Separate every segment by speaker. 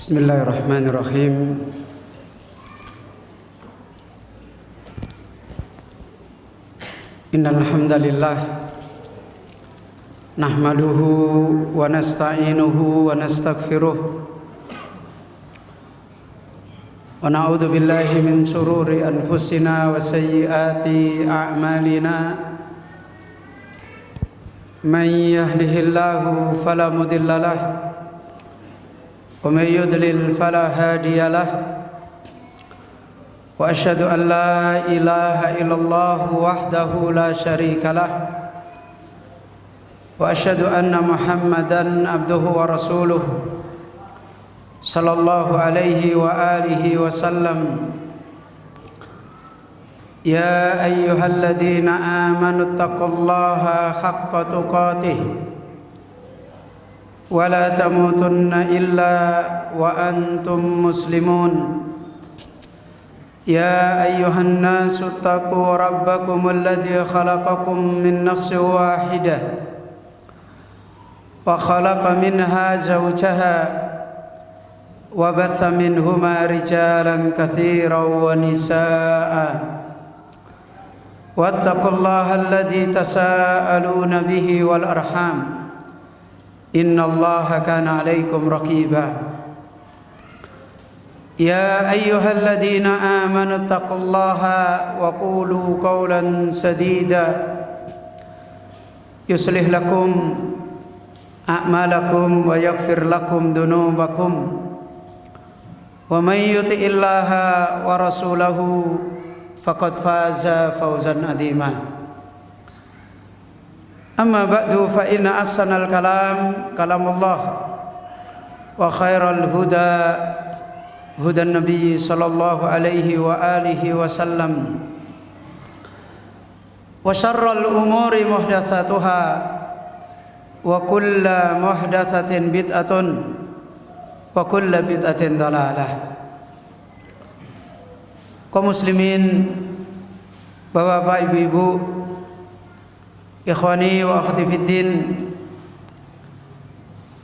Speaker 1: Bismillahirrahmanirrahim. Innal hamdalillah nahmaduhu wa nasta'inuhu wa nastaghfiruh wa na'udzu billahi min shururi anfusina wa sayyiati a'malina. Man yahdihillahu fala mudilla lahu ومن يضلل فلا هادي له وأشهد أن لا إله إلا الله وحده لا شريك له وأشهد أن محمدا عبده ورسوله صلى الله عليه وآله وسلم. يا أيها الذين آمنوا اتقوا الله حق تقاته ولا تموتن إلا وأنتم مسلمون. يا أيها الناس اتقوا ربكم الذي خلقكم من نفس واحدة وخلق منها زوجها وبث منهما رجالا كثيرا ونساء واتقوا الله الذي تساءلون به والأرحام إن الله كان عليكم رقيبا. يا أيها الذين آمنوا اتقوا الله وقولوا قولا سديدا يصلح لكم أعمالكم ويغفر لكم ذنوبكم ومن يطع الله ورسوله فقد فاز فوزا عظيما. أما بعد فإن أحسن الكلام كلام الله وخير الهدى هدى النبي صلى الله عليه وآله وسلم وشر الأمور محدثاتها وكل محدثة بدعة وكل بدعة ضلالة. Kaum muslimin, bapak-bapak, ibu-ibu, ikhwani wa akhwati fiddin,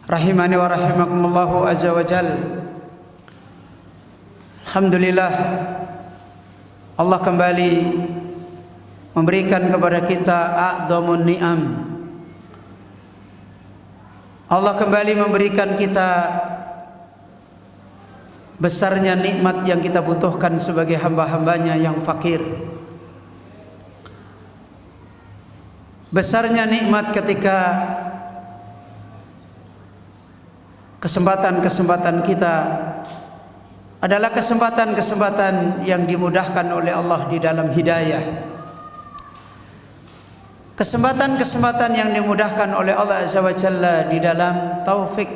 Speaker 1: rahimani wa rahimakumullahu azza wa jal. Alhamdulillah, Allah kembali memberikan kepada kita a'dhamun ni'am. Allah kembali memberikan kita besarnya nikmat yang kita butuhkan sebagai hamba-hambanya yang fakir. Besarnya nikmat ketika kesempatan-kesempatan kita adalah kesempatan-kesempatan yang dimudahkan oleh Allah di dalam hidayah. Kesempatan-kesempatan yang dimudahkan oleh Allah Azza wa Jalla di dalam taufik.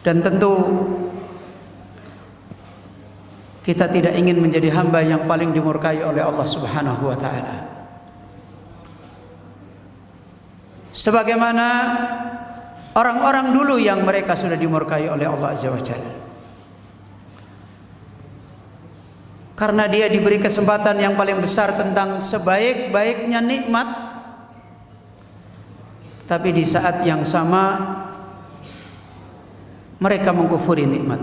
Speaker 1: Dan tentu kita tidak ingin menjadi hamba yang paling dimurkai oleh Allah Subhanahu wa taala. Sebagaimana orang-orang dulu yang mereka sudah dimurkai oleh Allah Azza wa Jalla. Karena dia diberi kesempatan yang paling besar tentang sebaik-baiknya nikmat, tapi di saat yang sama mereka mengkufuri nikmat.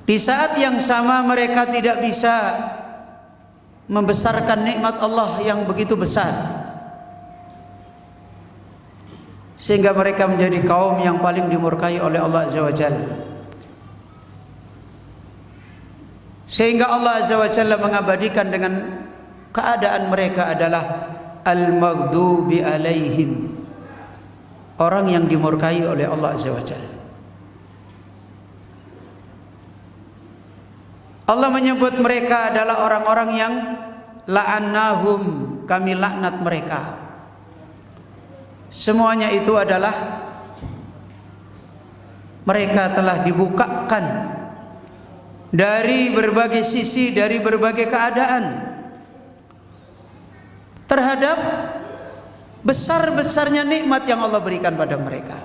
Speaker 1: Di saat yang sama mereka tidak bisa membesarkan nikmat Allah yang begitu besar, sehingga mereka menjadi kaum yang paling dimurkai oleh Allah Azza wa Jalla. Sehingga Allah Azza wa Jalla mengabadikan dengan keadaan mereka adalah al-maghdubi alaihim, orang yang dimurkai oleh Allah Azza wa Jalla. Allah menyebut mereka adalah orang-orang yang la'annahum, kami laknat mereka. Semuanya itu adalah mereka telah dibukakan dari berbagai sisi, dari berbagai keadaan terhadap besar-besarnya nikmat yang Allah berikan pada mereka.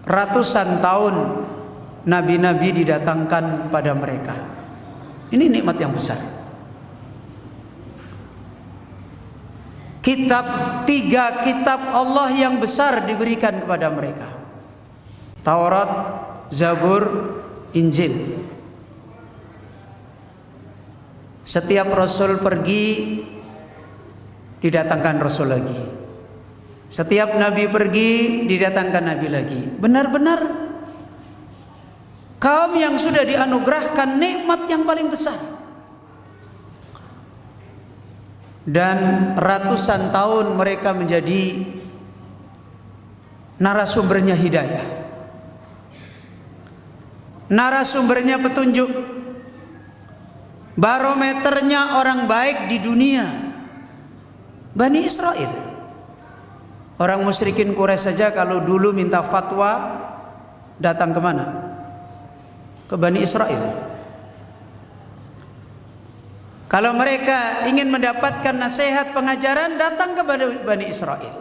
Speaker 1: Ratusan tahun nabi-nabi didatangkan pada mereka. Ini nikmat yang besar. tiga kitab Allah yang besar diberikan kepada mereka. Taurat, Zabur, Injil. Setiap rasul pergi, didatangkan rasul lagi. Setiap nabi pergi, didatangkan nabi lagi. Benar-benar kaum yang sudah dianugerahkan nikmat yang paling besar. Dan ratusan tahun mereka menjadi narasumbernya hidayah, narasumbernya petunjuk, barometernya orang baik di dunia. Bani Israel. Orang musyrikin Quraisy saja kalau dulu minta fatwa datang kemana? Ke Bani Israel. Kalau mereka ingin mendapatkan nasihat pengajaran, datang kepada Bani Israel.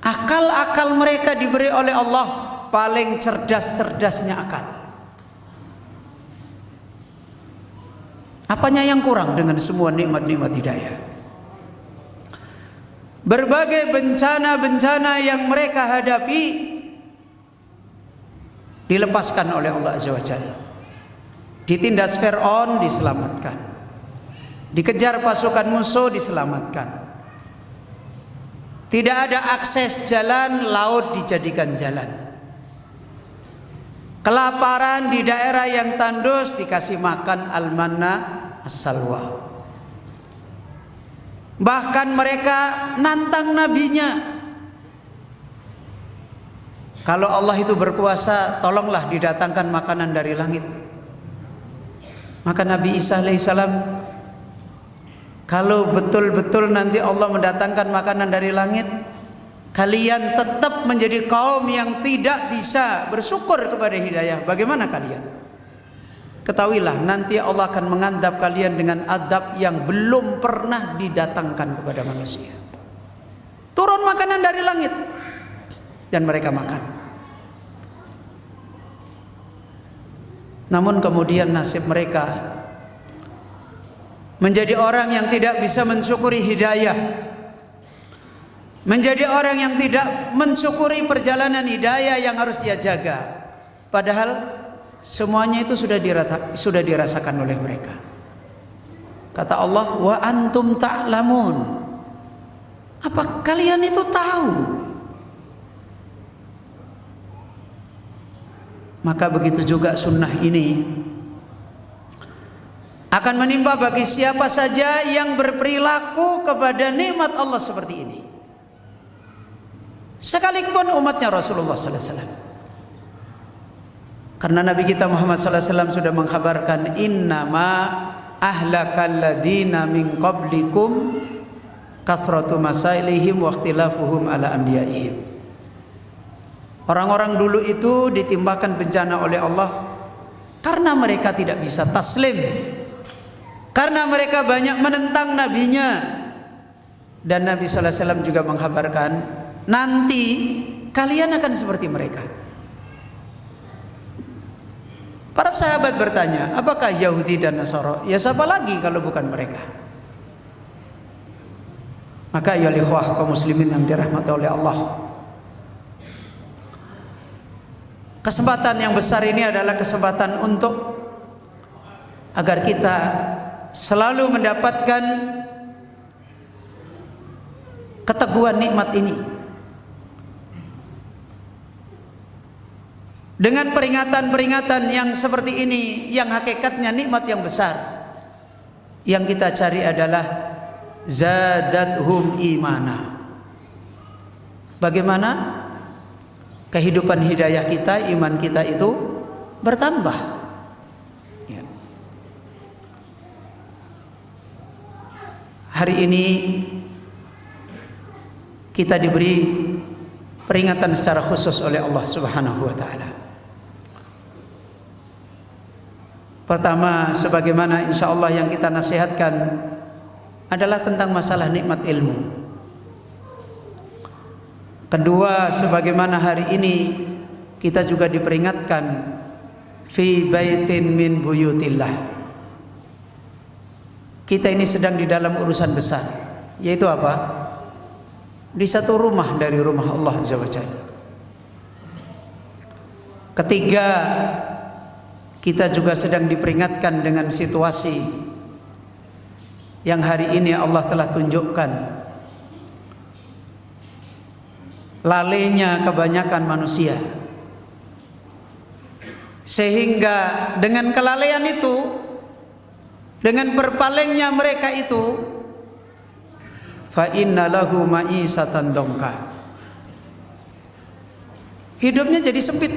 Speaker 1: Akal-akal mereka diberi oleh Allah, paling cerdas-cerdasnya akal. Apanya yang kurang dengan semua nikmat-nikmat hidayah? Berbagai bencana-bencana yang mereka hadapi dilepaskan oleh Allah Azza wa Jalla. Ditindas Fir'aun, diselamatkan. Dikejar pasukan musuh, diselamatkan. Tidak ada akses jalan, laut dijadikan jalan. Kelaparan di daerah yang tandus, dikasih makan al-manna as-salwa. Bahkan mereka nantang nabinya. Kalau Allah itu berkuasa, tolonglah didatangkan makanan dari langit. Maka Nabi Isa alaihissalam, kalau betul-betul nanti Allah mendatangkan makanan dari langit, kalian tetap menjadi kaum yang tidak bisa bersyukur kepada hidayah. Bagaimana kalian? Ketahuilah nanti Allah akan mengadab kalian dengan adab yang belum pernah didatangkan kepada manusia. Turun makanan dari langit dan mereka makan. Namun kemudian nasib mereka menjadi orang yang tidak bisa mensyukuri hidayah, menjadi orang yang tidak mensyukuri perjalanan hidayah yang harus dia jaga. Padahal semuanya itu sudah dirasakan oleh mereka. Kata Allah, wa antum ta'lamun. Apa kalian itu tahu? Maka begitu juga sunnah ini akan menimpa bagi siapa saja yang berperilaku kepada nikmat Allah seperti ini. Sekalipun umatnya Rasulullah sallallahu alaihi wasallam. Karena Nabi kita Muhammad sallallahu alaihi wasallam sudah mengkhabarkan, innama ahlakal ladina min qablikum kasratu masailihim wa ikhtilafuhum ala anbiya'ihim. Orang-orang dulu itu ditimbakan bencana oleh Allah karena mereka tidak bisa taslim, karena mereka banyak menentang nabinya. Dan Nabi sallallahu alaihi wasallam juga mengkhabarkan, nanti kalian akan seperti mereka. Para sahabat bertanya, apakah Yahudi dan Nasara? Ya siapa lagi kalau bukan mereka? Maka ya ikhwah kaum muslimin yang dirahmati oleh Allah, kesempatan yang besar ini adalah kesempatan untuk agar kita selalu mendapatkan keteguhan nikmat ini. Dengan peringatan-peringatan yang seperti ini, yang hakikatnya nikmat yang besar, yang kita cari adalah zadathum imana. Bagaimana kehidupan hidayah kita, iman kita itu bertambah. Ya. Hari ini kita diberi peringatan secara khusus oleh Allah Subhanahu wa taala. Pertama, sebagaimana insyaallah yang kita nasihatkan adalah tentang masalah nikmat ilmu. Kedua, sebagaimana hari ini kita juga diperingatkan fi baitin min buyutillah, kita ini sedang di dalam urusan besar, yaitu apa? Di satu rumah dari rumah Allah Azza wa Jalla. Ketiga, kita juga sedang diperingatkan dengan situasi yang hari ini Allah telah tunjukkan. Lalainya kebanyakan manusia, sehingga dengan kelalaian itu, dengan berpalingnya mereka itu, fa inna lahu ma'isatan dongka, hidupnya jadi sempit.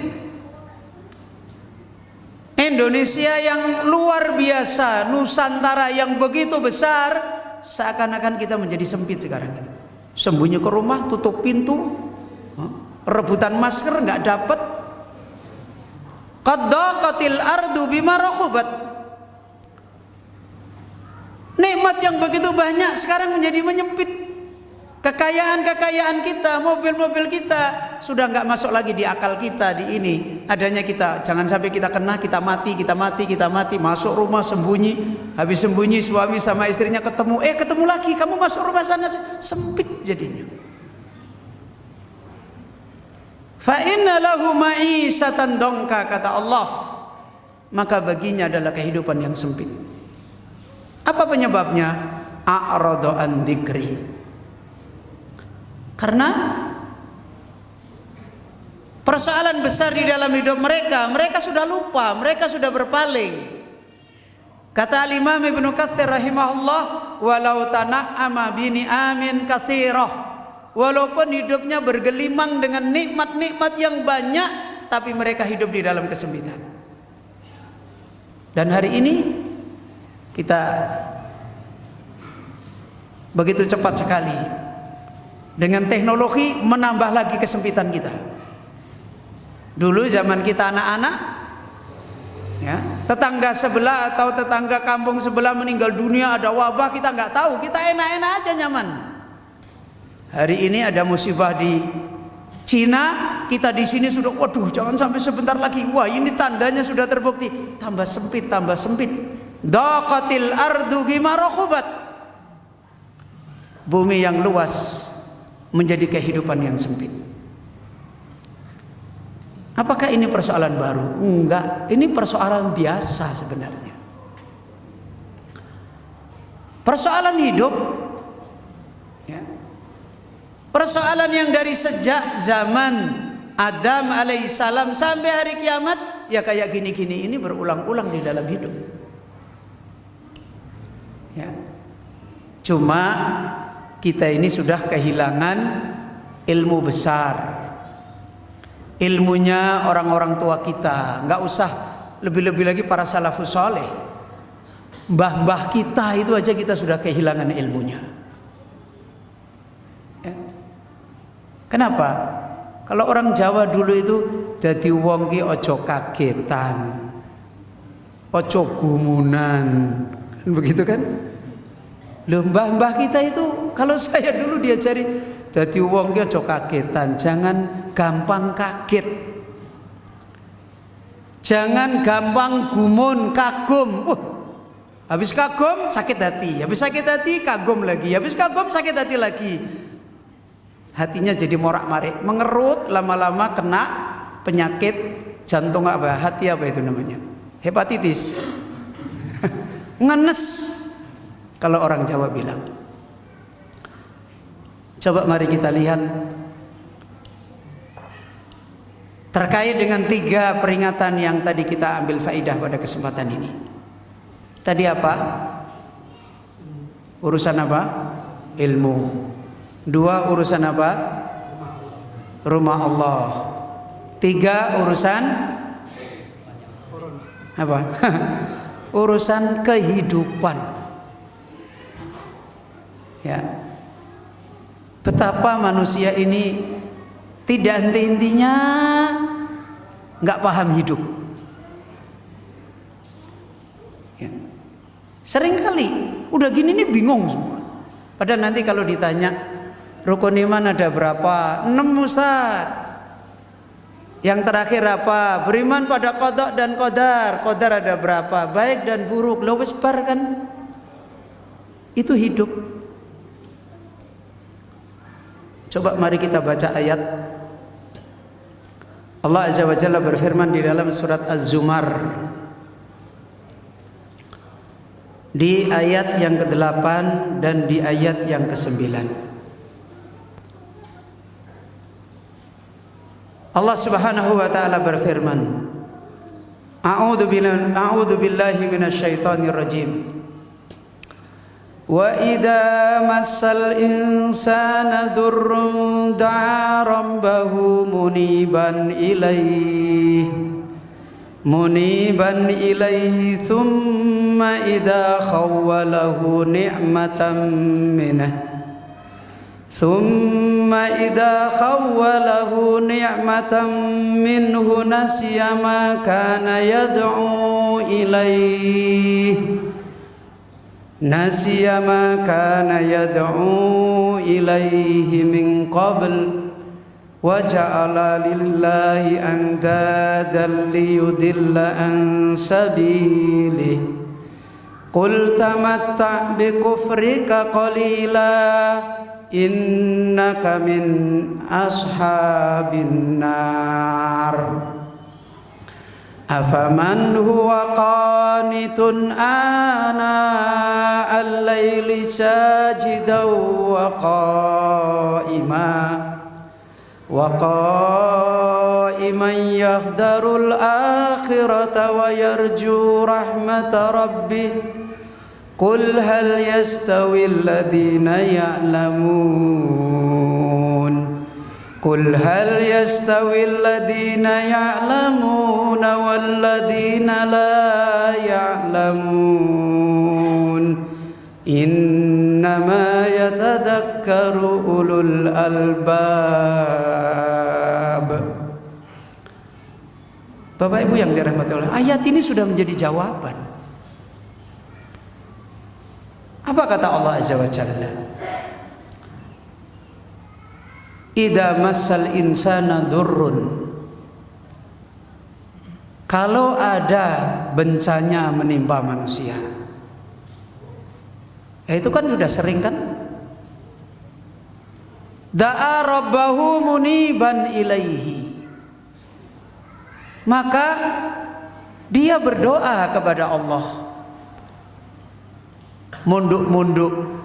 Speaker 1: Indonesia yang luar biasa, Nusantara yang begitu besar, seakan-akan kita menjadi sempit sekarang ini. Sembunyi ke rumah, tutup pintu, rebutan masker nggak dapat. Qad daqatil ardu bima rahubat. Nikmat yang begitu banyak sekarang menjadi menyempit. Kekayaan kita, mobil-mobil kita sudah nggak masuk lagi di akal kita, di ini. Adanya kita, jangan sampai kita kena, kita mati. Masuk rumah sembunyi, habis sembunyi suami sama istrinya ketemu, ketemu lagi, kamu masuk rumah sana, sempit jadinya. Fa inna lahu ma'isatan dongka, kata Allah, maka baginya adalah kehidupan yang sempit. Apa penyebabnya? A'radu an dzikri. Karena persoalan besar di dalam hidup mereka sudah lupa, mereka sudah berpaling. Kata Al-Imam Ibnu Katsir rahimahullah, walau tana'ama bini amin katsirah, walaupun hidupnya bergelimang dengan nikmat-nikmat yang banyak, tapi mereka hidup di dalam kesempitan. Dan hari ini kita begitu cepat sekali dengan teknologi menambah lagi kesempitan kita. Dulu zaman kita anak-anak, ya, tetangga sebelah atau tetangga kampung sebelah meninggal dunia, ada wabah, kita nggak tahu, kita enak-enak aja, nyaman. Hari ini ada musibah di Cina, kita di sini sudah, waduh, jangan sampai sebentar lagi, wah ini tandanya sudah terbukti, tambah sempit. Daqatil ardu bima rahubat. Bumi yang luas menjadi kehidupan yang sempit. Apakah ini persoalan baru? Enggak, ini persoalan biasa sebenarnya. Persoalan hidup, ya, persoalan yang dari sejak zaman Adam alaihissalam sampai hari kiamat, ya kayak gini-gini ini berulang-ulang di dalam hidup. Ya. Cuma kita ini sudah kehilangan ilmu besar, ilmunya orang-orang tua kita. Nggak usah lebih-lebih lagi para salafus soleh, mbah-mbah kita itu aja kita sudah kehilangan ilmunya. Ya. Kenapa? Kalau orang Jawa dulu itu dadi wong ki ojo kagetan, ojo gumunan, kan begitu kan? Loh, mbah-mbah kita itu, kalau saya dulu diajari dadi wong ki aja kagetan, jangan gampang kaget. Jangan gampang gumun, kagum. Habis kagum sakit hati, habis sakit hati kagum lagi, habis kagum sakit hati lagi. Hatinya jadi morak-marik, mengerut, lama-lama kena penyakit jantung hati apa itu namanya? Hepatitis. Ngenes. Kalau orang Jawa bilang. Coba mari kita lihat terkait dengan 3 peringatan yang tadi kita ambil faidah pada kesempatan ini. Tadi apa? Urusan apa? Ilmu. 2 urusan apa? Rumah Allah. 3 urusan apa? Urusan kehidupan. Ya, betapa manusia ini tidak henti-hentinya nggak paham hidup. Ya. Seringkali udah gini nih bingung semua. Padahal nanti kalau ditanya rukun iman ada berapa? 6 Ustaz. Yang terakhir apa? Beriman pada qada dan qadar. Qadar ada berapa? Baik dan buruk. Lo wis bar kan? Itu hidup. Coba mari kita baca ayat. Allah Azza wa Jalla berfirman di dalam surat Az-Zumar di ayat yang ke-8 dan di ayat yang ke-9. Allah Subhanahu wa taala berfirman, A'udzu billahi minasyaitonir rajim. Wa idza massal insana durrun da'a rabbahu muniban ilaihi thumma idza khawwalahu ni'matan minhu nasiya ma kana yad'u ilaihi min qabl wa ja'ala lillahi andadan liyudilla an sabilihi qul tamatta' bi kufrika qalila innaka min ashabin nar. Afaman huwa qanitun ana al-laili sajidan wa qa'iman yahdharul akhirata wa yarju rahmata rabbih qul hal yastawi alladhina ya'lamuna walladhina la ya'lamun innama yatadhakkaru ulul albab. Bapak Ibu yang dirahmati Allah, ayat ini sudah menjadi jawaban. Apa kata Allah Azza wa Jalla? Idza massal insana durrun. Kalau ada bencana menimpa manusia, itu kan sudah sering kan? Da'a rabbahu muniban ilaihi. Maka dia berdoa kepada Allah. Munduk-munduk.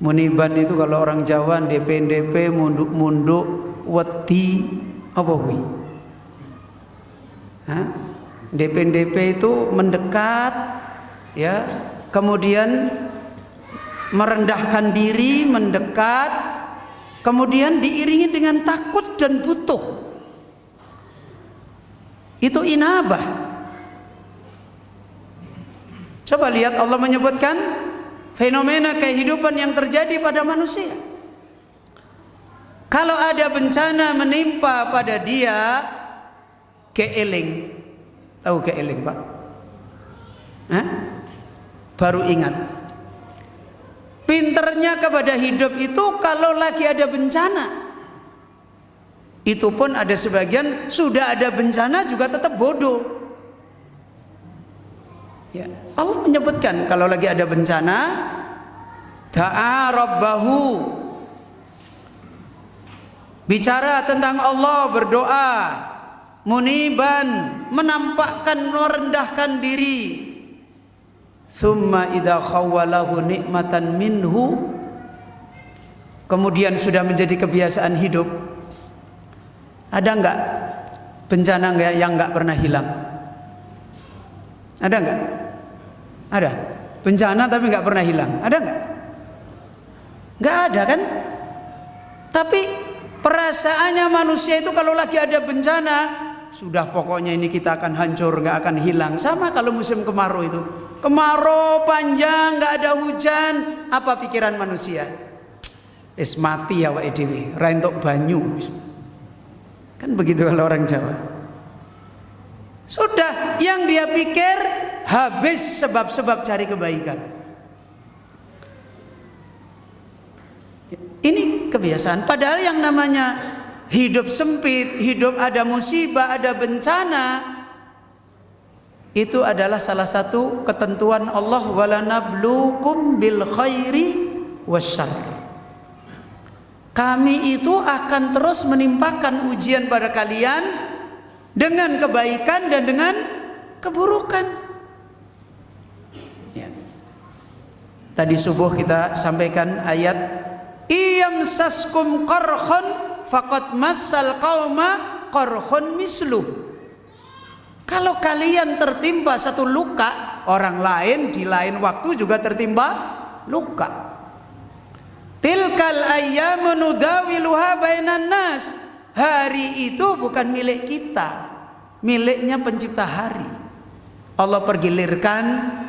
Speaker 1: Muniban itu kalau orang Jawa DP munduk-munduk wedi apa kuwi? DP itu mendekat ya, kemudian merendahkan diri, mendekat, kemudian diiringi dengan takut dan butuh. Itu inabah. Coba lihat Allah menyebutkan fenomena kehidupan yang terjadi pada manusia. Kalau ada bencana menimpa pada dia, keeling. Tahu keeling, Pak? Baru ingat. Pinternya kepada hidup itu kalau lagi ada bencana. Itu pun ada sebagian sudah ada bencana juga tetap bodoh. Ya, Allah menyebutkan kalau lagi ada bencana, da'a rabbahu, bicara tentang Allah, berdoa, muniban, menampakkan, merendahkan diri. Tsumma idza khawwalahu nikmatan minhu, kemudian sudah menjadi kebiasaan hidup. Ada enggak bencana yang enggak pernah hilang? Ada enggak? Ada. Bencana tapi enggak pernah hilang. Ada enggak? Enggak ada kan? Tapi perasaannya manusia itu kalau lagi ada bencana, sudah pokoknya ini kita akan hancur, enggak akan hilang. Sama kalau musim kemarau itu. Kemarau panjang, enggak ada hujan, apa pikiran manusia? Wis mati awake dhewe, ra entuk banyu. Kan begitu kalau orang Jawa. Sudah, yang dia pikir habis sebab-sebab cari kebaikan. Ini kebiasaan. Padahal yang namanya hidup sempit, hidup ada musibah, ada bencana, itu adalah salah satu ketentuan Allah, walanabluukum bil khairi wasyarr. Kami itu akan terus menimpakan ujian pada kalian dengan kebaikan dan dengan keburukan. Ya. Tadi subuh kita sampaikan ayat iyamsaskum qarhun faqad massal qauma qarhun misluh. Kalau kalian tertimpa satu luka, orang lain di lain waktu juga tertimpa luka. Tilkal ayyamu nudawiluha bainan nas. Hari itu bukan milik kita, miliknya pencipta hari. Allah pergilirkan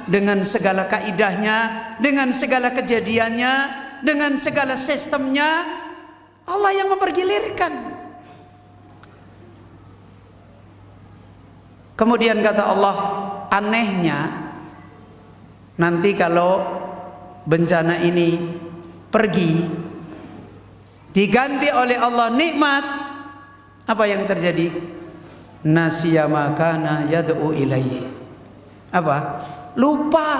Speaker 1: dengan segala kaidahnya, dengan segala kejadiannya, dengan segala sistemnya. Allah yang mempergilirkan. Kemudian kata Allah, anehnya nanti kalau bencana ini pergi, diganti oleh Allah nikmat, apa yang terjadi? Nasiya ma kana yad'u ilaihi. Apa? Lupa.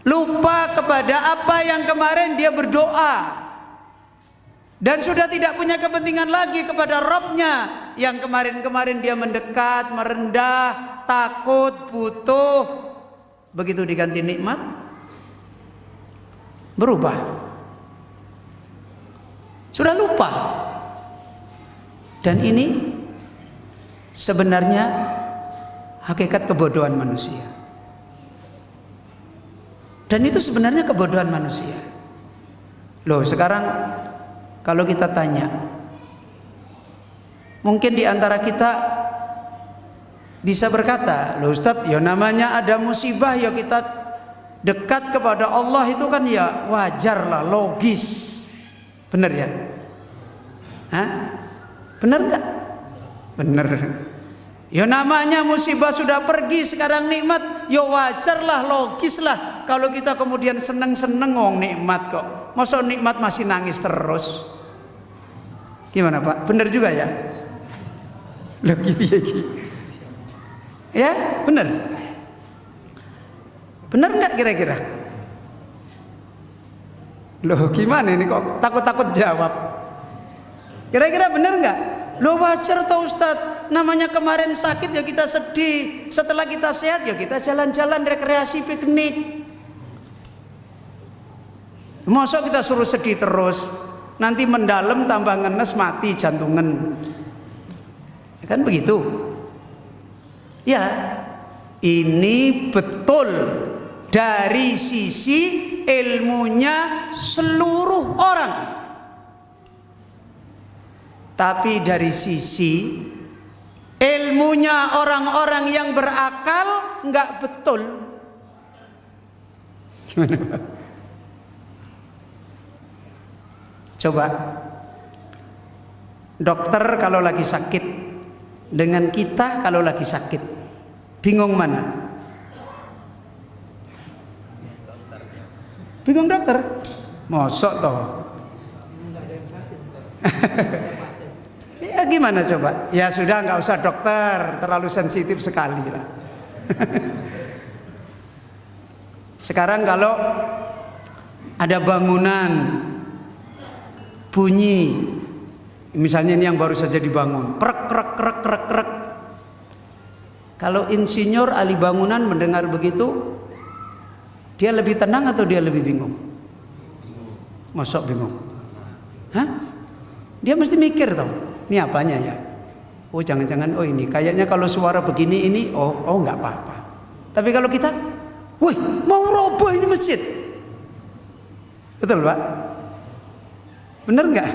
Speaker 1: Lupa kepada apa yang kemarin dia berdoa. Dan sudah tidak punya kepentingan lagi kepada Rabb-Nya yang kemarin-kemarin dia mendekat, merendah, takut, butuh. Begitu diganti nikmat, berubah. Sudah lupa. Dan ini sebenarnya hakikat kebodohan manusia. Dan itu sebenarnya kebodohan manusia. Loh, sekarang kalau kita tanya, mungkin di antara kita bisa berkata, loh Ustadz, ya namanya ada musibah, ya kita dekat kepada Allah itu kan ya wajar lah, logis. Benar ya? Hah? Benar enggak? Benar. Ya namanya musibah sudah pergi, sekarang nikmat, ya wajar lah, logis lah. Kalau kita kemudian seneng-seneng ngomong nikmat kok. Masa nikmat masih nangis terus? Gimana Pak? Benar juga ya? Loh gitu. Ya, benar. Benar enggak kira-kira? Loh gimana ini kok takut-takut jawab? Kira-kira benar enggak? Loh wajar toh Ustadz, namanya kemarin sakit ya kita sedih, setelah kita sehat ya kita jalan-jalan, rekreasi, piknik. Masa kita suruh sedih terus? Nanti mendalam tambah ngenes, mati jantungan. Ya kan begitu? Ya, ini betul dari sisi ilmunya seluruh orang. Tapi dari sisi ilmunya orang-orang yang berakal nggak betul. Gimana Pak? Coba dokter kalau lagi sakit dengan kita kalau lagi sakit, bingung mana? Bingung dokter? Mosok toh? Ya gimana coba? Ya sudah nggak usah dokter, terlalu sensitif sekali lah. Sekarang kalau ada bangunan bunyi, misalnya ini yang baru saja dibangun, krek krek krek krek krek. Kalau insinyur ahli bangunan mendengar begitu, dia lebih tenang atau dia lebih bingung? Masuk bingung. Hah? Dia mesti mikir tau, ini apanya ya? Oh jangan-jangan, oh ini kayaknya kalau suara begini ini, oh nggak apa-apa. Tapi kalau kita, wih mau roboh ini masjid, betul Pak? Bener nggak?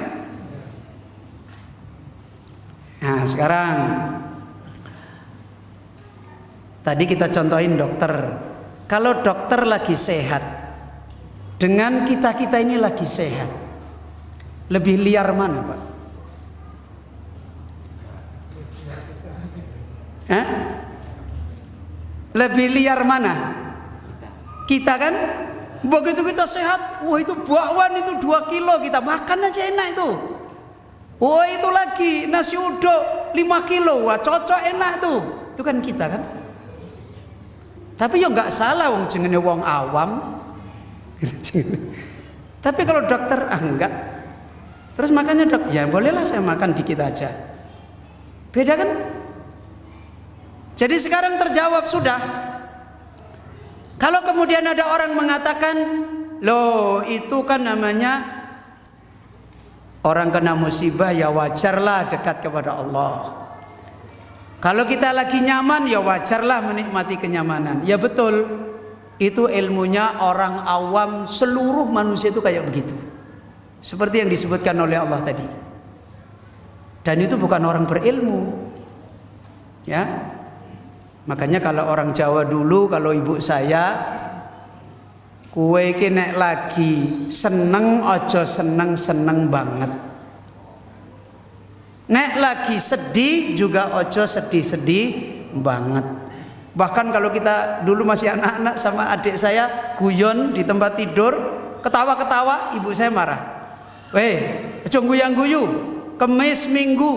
Speaker 1: Nah sekarang tadi kita contohin dokter. Kalau dokter lagi sehat dengan kita ini lagi sehat, lebih liar mana Pak? Hah? Lebih liar mana? Kita kan? Begitu kita sehat, wah itu bakwan itu 2 kilo kita makan aja enak itu. Wah itu lagi nasi uduk 5 kilo, wah cocok enak tuh. Itu kan kita kan. Tapi ya nggak salah wong jenenge wong awam. Tapi kalau dokter enggak. Terus makanya dok, ya bolehlah saya makan dikit aja. Beda kan? Jadi sekarang terjawab sudah. Kalau kemudian ada orang mengatakan, loh itu kan namanya orang kena musibah, ya wajarlah dekat kepada Allah. Kalau kita lagi nyaman, ya wajarlah menikmati kenyamanan. Ya betul, itu ilmunya orang awam, seluruh manusia itu kayak begitu. Seperti yang disebutkan oleh Allah tadi. Dan itu bukan orang berilmu. Ya. Makanya kalau orang Jawa dulu, kalau ibu saya, kue iki nek lagi seneng ojo seneng-seneng banget. Nek lagi sedih juga ojo sedih-sedih banget. Bahkan kalau kita dulu masih anak-anak sama adik saya guyon di tempat tidur, ketawa-ketawa, ibu saya marah. Weh, ojo guyang-guyu, Kemis Minggu,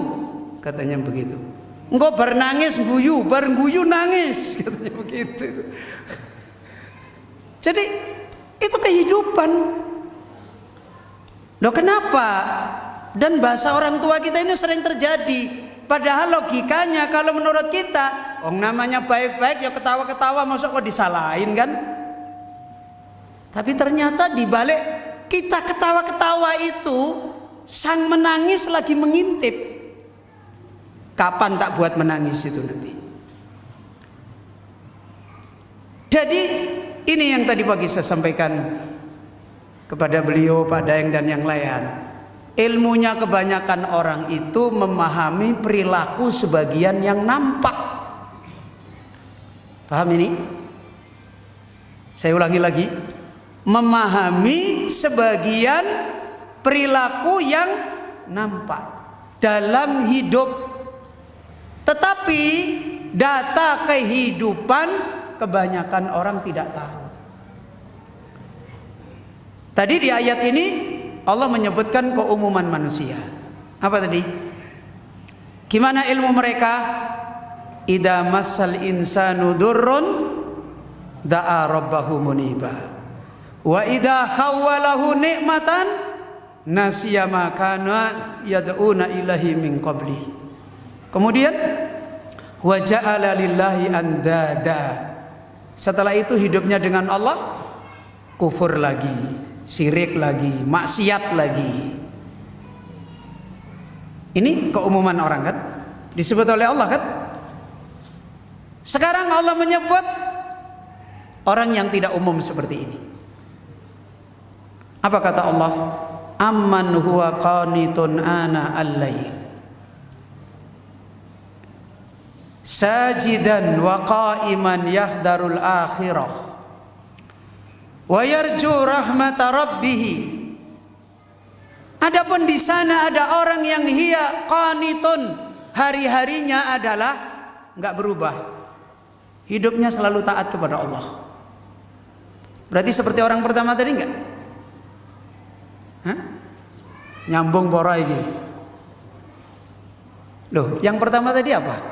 Speaker 1: katanya begitu. Engkau bernangis guyu, guyu nangis, katanya begitu. Jadi itu kehidupan. Loh kenapa? Dan bahasa orang tua kita ini sering terjadi. Padahal logikanya kalau menurut kita, namanya baik-baik ya ketawa-ketawa, masuk kok disalahin kan? Tapi ternyata di balik kita ketawa-ketawa itu, sang menangis lagi mengintip. Kapan tak buat menangis itu nanti? Jadi ini yang tadi pagi saya sampaikan kepada beliau, Pak Daeng dan yang lain. Ilmunya kebanyakan orang itu memahami perilaku sebagian yang nampak. Paham ini? Saya ulangi lagi. Memahami sebagian perilaku yang nampak dalam hidup. Tetapi data kehidupan kebanyakan orang tidak tahu. Tadi di ayat ini Allah menyebutkan keumuman manusia. Apa tadi? Gimana ilmu mereka? Idza massal insanu durrun da'a rabbahu muniba. Wa idza khawwalahu ni'matan nasiya ma kana yad'una ilahi min qabli. Kemudian wa ja'ala lillahi andada. Setelah itu hidupnya dengan Allah kufur lagi, syirik lagi, maksiat lagi. Ini keumuman orang kan? Disebut oleh Allah kan? Sekarang Allah menyebut orang yang tidak umum seperti ini. Apa kata Allah? Amman huwa qanitun ana al-lail sajidan wa qa'iman yahdharul akhirah wa yarju rahmata rabbih. Adapun di sana ada orang yang hiya qanitun, hari-harinya adalah enggak berubah. Hidupnya selalu taat kepada Allah. Berarti seperti orang pertama tadi enggak? Hah? Nyambung pora ini. Loh, yang pertama tadi apa?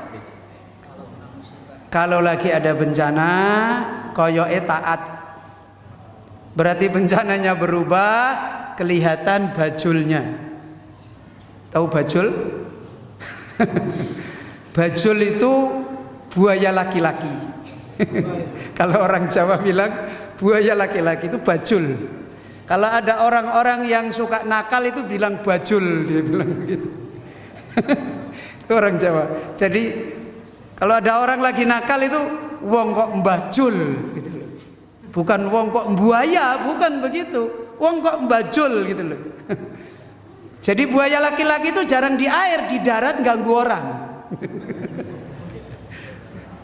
Speaker 1: Kalau lagi ada bencana, koyoke taat. Berarti bencananya berubah, kelihatan bajulnya. Tahu bajul? Bajul itu buaya laki-laki. Kalau orang Jawa bilang buaya laki-laki itu bajul. Kalau ada orang-orang yang suka nakal itu bilang bajul, dia bilang begitu. Itu orang Jawa. Jadi kalau ada orang lagi nakal itu wong kok mbajul gitu loh. Bukan wong kok buaya, bukan begitu. Wong kok mbajul gitu loh. Jadi buaya laki-laki itu jarang di air, di darat ganggu orang.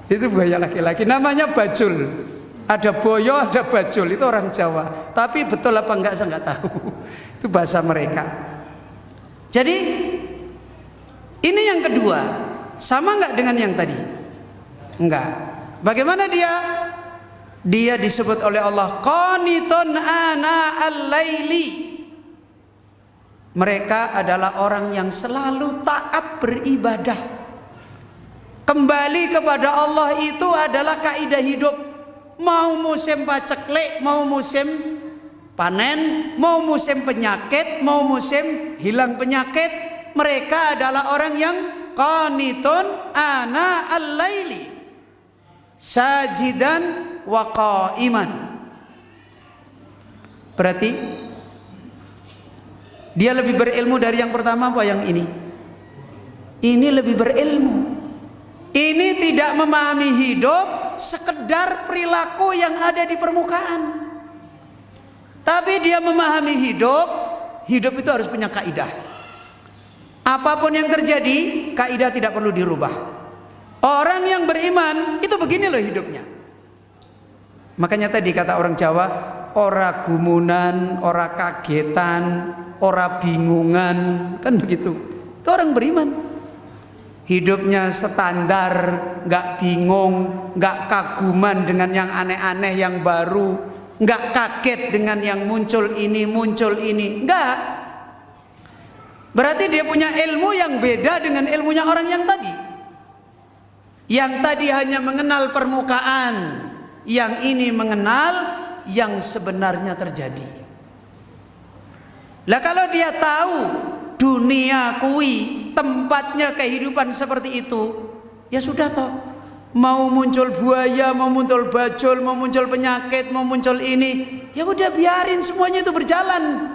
Speaker 1: Itu buaya laki-laki, namanya bajul. Ada boyo, ada bajul, itu orang Jawa. Tapi betul apa enggak saya enggak tahu. Itu bahasa mereka. Jadi ini yang kedua, sama enggak dengan yang tadi? Enggak. Bagaimana dia? Dia disebut oleh Allah qanitun ana al-laili. Mereka adalah orang yang selalu taat beribadah. Kembali kepada Allah itu adalah kaidah hidup. mau musim paceklik, mau musim panen, mau musim penyakit, mau musim hilang penyakit, mereka adalah orang yang qanitun ana al-laili sajidan wa qa'iman. Berarti dia lebih berilmu dari yang pertama apa yang ini? Ini lebih berilmu. Ini tidak memahami hidup sekedar perilaku yang ada di permukaan. Tapi dia memahami hidup. Hidup itu harus punya kaidah. Apapun yang terjadi, kaidah tidak perlu dirubah. Orang yang beriman itu begini loh hidupnya. Makanya tadi kata orang Jawa, ora gumunan, ora kagetan, ora bingungan, kan begitu. Itu orang beriman. Hidupnya standar, nggak bingung, nggak kaguman dengan yang aneh-aneh yang baru, nggak kaget dengan yang muncul ini, nggak. Berarti dia punya ilmu yang beda dengan ilmunya orang yang tadi. Yang tadi hanya mengenal permukaan, yang ini mengenal yang sebenarnya terjadi. Lah kalau dia tahu dunia kui tempatnya kehidupan seperti itu, ya sudah toh. Mau muncul buaya, mau muncul bajul, mau muncul penyakit, mau muncul ini, ya udah biarin semuanya itu berjalan.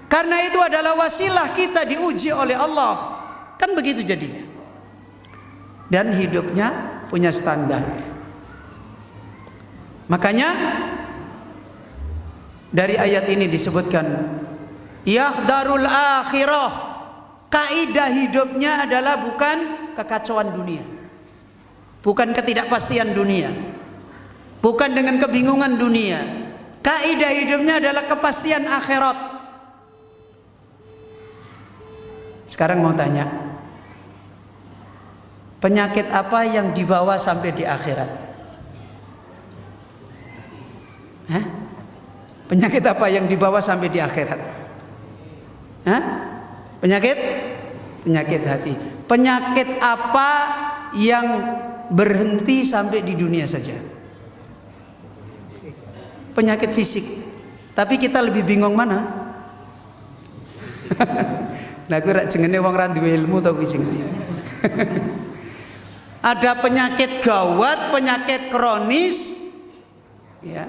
Speaker 1: Karena itu adalah wasilah kita diuji oleh Allah. Kan begitu jadinya. Dan hidupnya punya standar. Makanya dari ayat ini disebutkan yahdharul akhirah. Kaidah hidupnya adalah bukan kekacauan dunia, bukan ketidakpastian dunia, bukan dengan kebingungan dunia. Kaidah hidupnya adalah kepastian akhirat. Sekarang mau tanya, penyakit apa yang dibawa sampai di akhirat? Hah? Penyakit apa yang dibawa sampai di akhirat? Hah? Penyakit hati. Penyakit apa yang berhenti sampai di dunia saja? Penyakit fisik. Tapi kita lebih bingung mana? Nah, aku rak jengene wong ra duwe ilmu to kuwi jengene. Ada penyakit gawat, penyakit kronis, ya.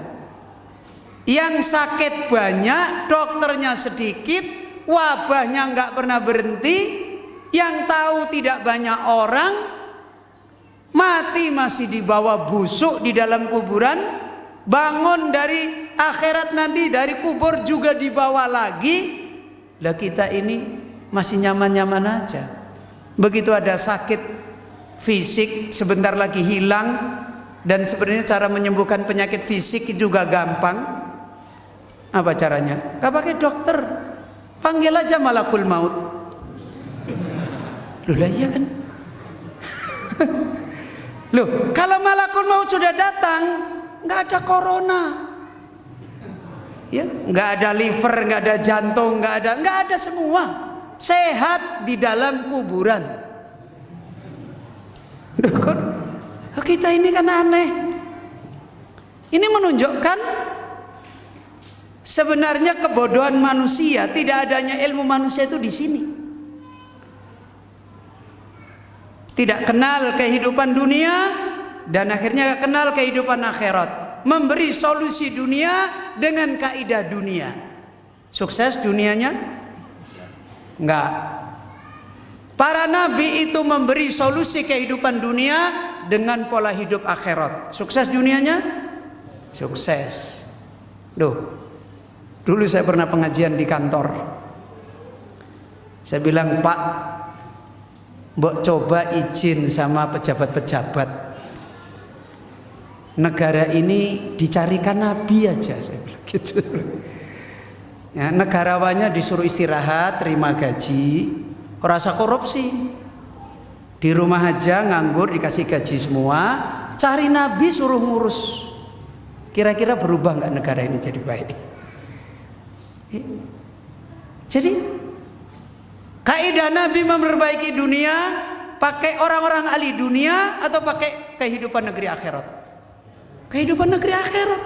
Speaker 1: Yang sakit banyak, dokternya sedikit, wabahnya nggak pernah berhenti, yang tahu tidak banyak orang, mati masih dibawa busuk di dalam kuburan, bangun dari akhirat nanti dari kubur juga dibawa lagi. Lah kita ini masih nyaman-nyaman aja. Begitu ada sakit fisik sebentar lagi hilang, dan sebenarnya cara menyembuhkan penyakit fisik juga gampang. Apa caranya? Gak pakai dokter, panggil aja malakul maut. Loh lah iya kan? Loh, kalau malakul maut sudah datang, nggak ada corona, ya, nggak ada liver, nggak ada jantung, nggak ada semua, sehat di dalam kuburan. Loh, kok kita ini kan aneh. Ini menunjukkan sebenarnya kebodohan manusia, tidak adanya ilmu manusia itu di sini. Tidak kenal kehidupan dunia dan akhirnya kenal kehidupan akhirat. Memberi solusi dunia dengan kaidah dunia. Sukses dunianya? Enggak. Para nabi itu memberi solusi kehidupan dunia dengan pola hidup akhirat. Sukses dunianya? Sukses. Dulu saya pernah pengajian di kantor. Saya bilang, Pak, mbok coba izin sama pejabat-pejabat, negara ini dicarikan nabi aja, saya bilang gitu. Ya, negarawannya disuruh istirahat, terima gaji, rasa korupsi. Di rumah aja nganggur, dikasih gaji semua, cari nabi suruh ngurus. Kira-kira berubah nggak negara ini jadi baik? Jadi kaidah Nabi memperbaiki dunia pakai orang-orang ahli dunia atau pakai kehidupan negeri akhirat? kehidupan negeri akhirat.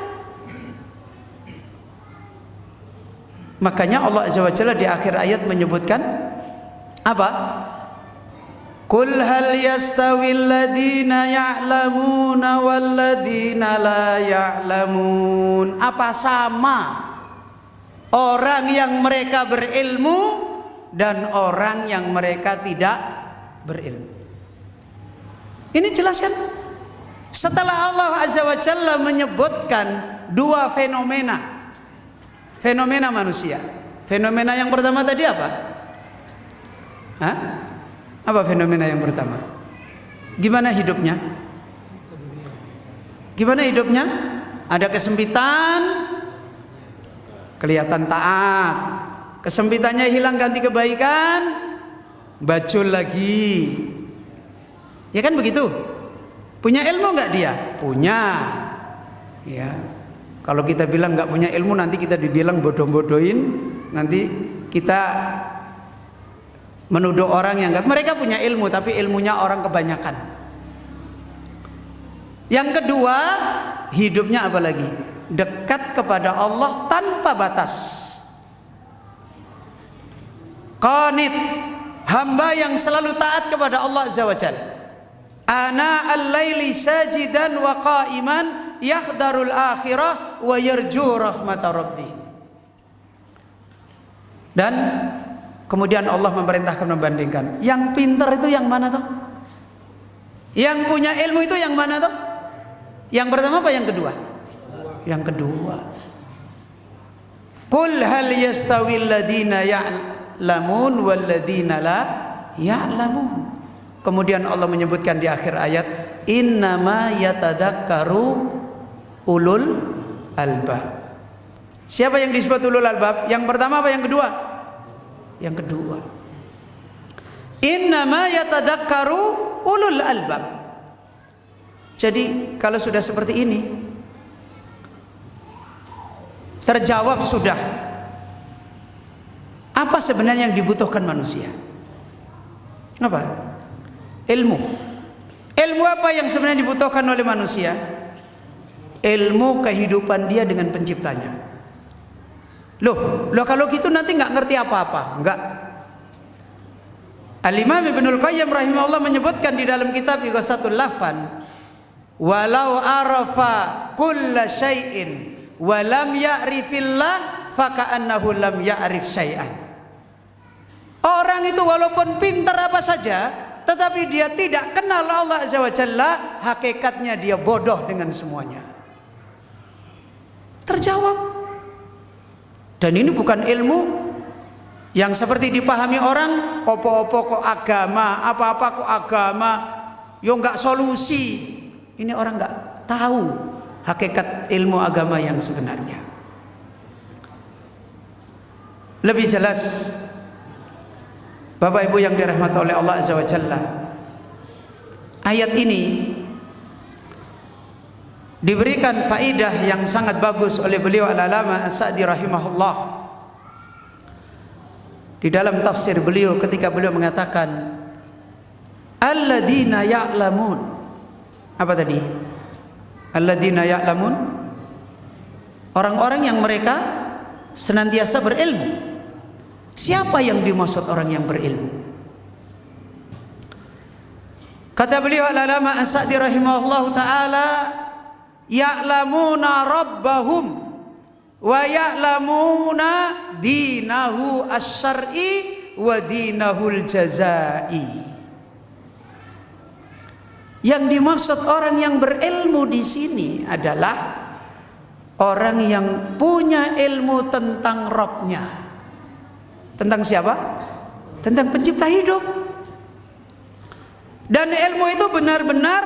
Speaker 1: Makanya Allah Azza wa Jalla di akhir ayat menyebutkan apa? Qul hal yastawil ladina ya'lamuna wal ladina la ya'lamun. Apa sama orang yang mereka berilmu dan orang yang mereka tidak berilmu? Ini jelas kan? Setelah Allah Azza wa Jalla menyebutkan dua fenomena manusia. Fenomena yang pertama tadi apa? Hah? Apa fenomena yang pertama? Gimana hidupnya? Gimana hidupnya? Ada kesempitan, kelihatan taat. Kesempitannya hilang ganti kebaikan, bacul lagi. Ya kan begitu? Punya ilmu nggak dia? Punya. Ya. Kalau kita bilang nggak punya ilmu, nanti kita dibilang bodoh-bodohin. Nanti kita menuduh orang yang enggak. Mereka punya ilmu, tapi ilmunya orang kebanyakan. Yang kedua, hidupnya apa lagi? Dekat kepada Allah tanpa batas. Qanit, hamba yang selalu taat kepada Allah Azza wa Jalla. Ana al-laili sajidan wa qa'iman yakhdarul akhirah wa yarju rahmat rabbi. Dan kemudian Allah memerintahkan membandingkan. Yang pintar itu yang mana toh? Yang punya ilmu itu yang mana toh? Yang pertama apa yang kedua? Yang kedua. Qul hal yastawil ladina ya'lamun wal ladina la ya'lamun. Kemudian Allah menyebutkan di akhir ayat, innama yatadakkaru ulul albab. Siapa yang disebut ulul albab? Yang pertama apa yang kedua? Yang kedua. Innama yatadakkaru ulul albab. Jadi kalau sudah seperti ini, terjawab sudah apa sebenarnya yang dibutuhkan manusia. Apa? Ilmu. Ilmu apa yang sebenarnya dibutuhkan oleh manusia? Ilmu kehidupan dia dengan penciptanya. Loh kalau gitu nanti nggak ngerti apa-apa. Enggak. Al-Imam Ibnul Qayyim rahimahullah menyebutkan di dalam kitab Ighatsatul Lahfan, walau arafa kulla syai'in wa lam ya'rifillah faka'annahu lam ya'rif syai'an. Orang itu walaupun pintar apa saja, tetapi dia tidak kenal Allah Azza wa Jalla, hakikatnya dia bodoh dengan semuanya. Terjawab. Dan ini bukan ilmu yang seperti dipahami orang, opo-opo kok agama, apa-apa kok agama, yo nggak solusi. Ini orang nggak tahu hakikat ilmu agama yang sebenarnya. Lebih jelas, Bapak Ibu yang dirahmati oleh Allah Azza wa Jalla, ayat ini diberikan faidah yang sangat bagus oleh beliau Al-Allamah As-Sa'di rahimahullah. Di dalam tafsir beliau ketika beliau mengatakan alladzina ya'lamun. Apa tadi? Alladzina ya'lamun, orang-orang yang mereka senantiasa berilmu. Siapa yang dimaksud orang yang berilmu? Kata beliau Al-Allamah As-Sa'di rahimahullah ta'ala, ya'lamuna rabbahum wa ya'lamuna dinahu asy-syar'i wa dinahul jazai. Yang dimaksud orang yang berilmu di sini adalah orang yang punya ilmu tentang Rabb-nya. Tentang siapa? Tentang pencipta hidup. Dan ilmu itu benar-benar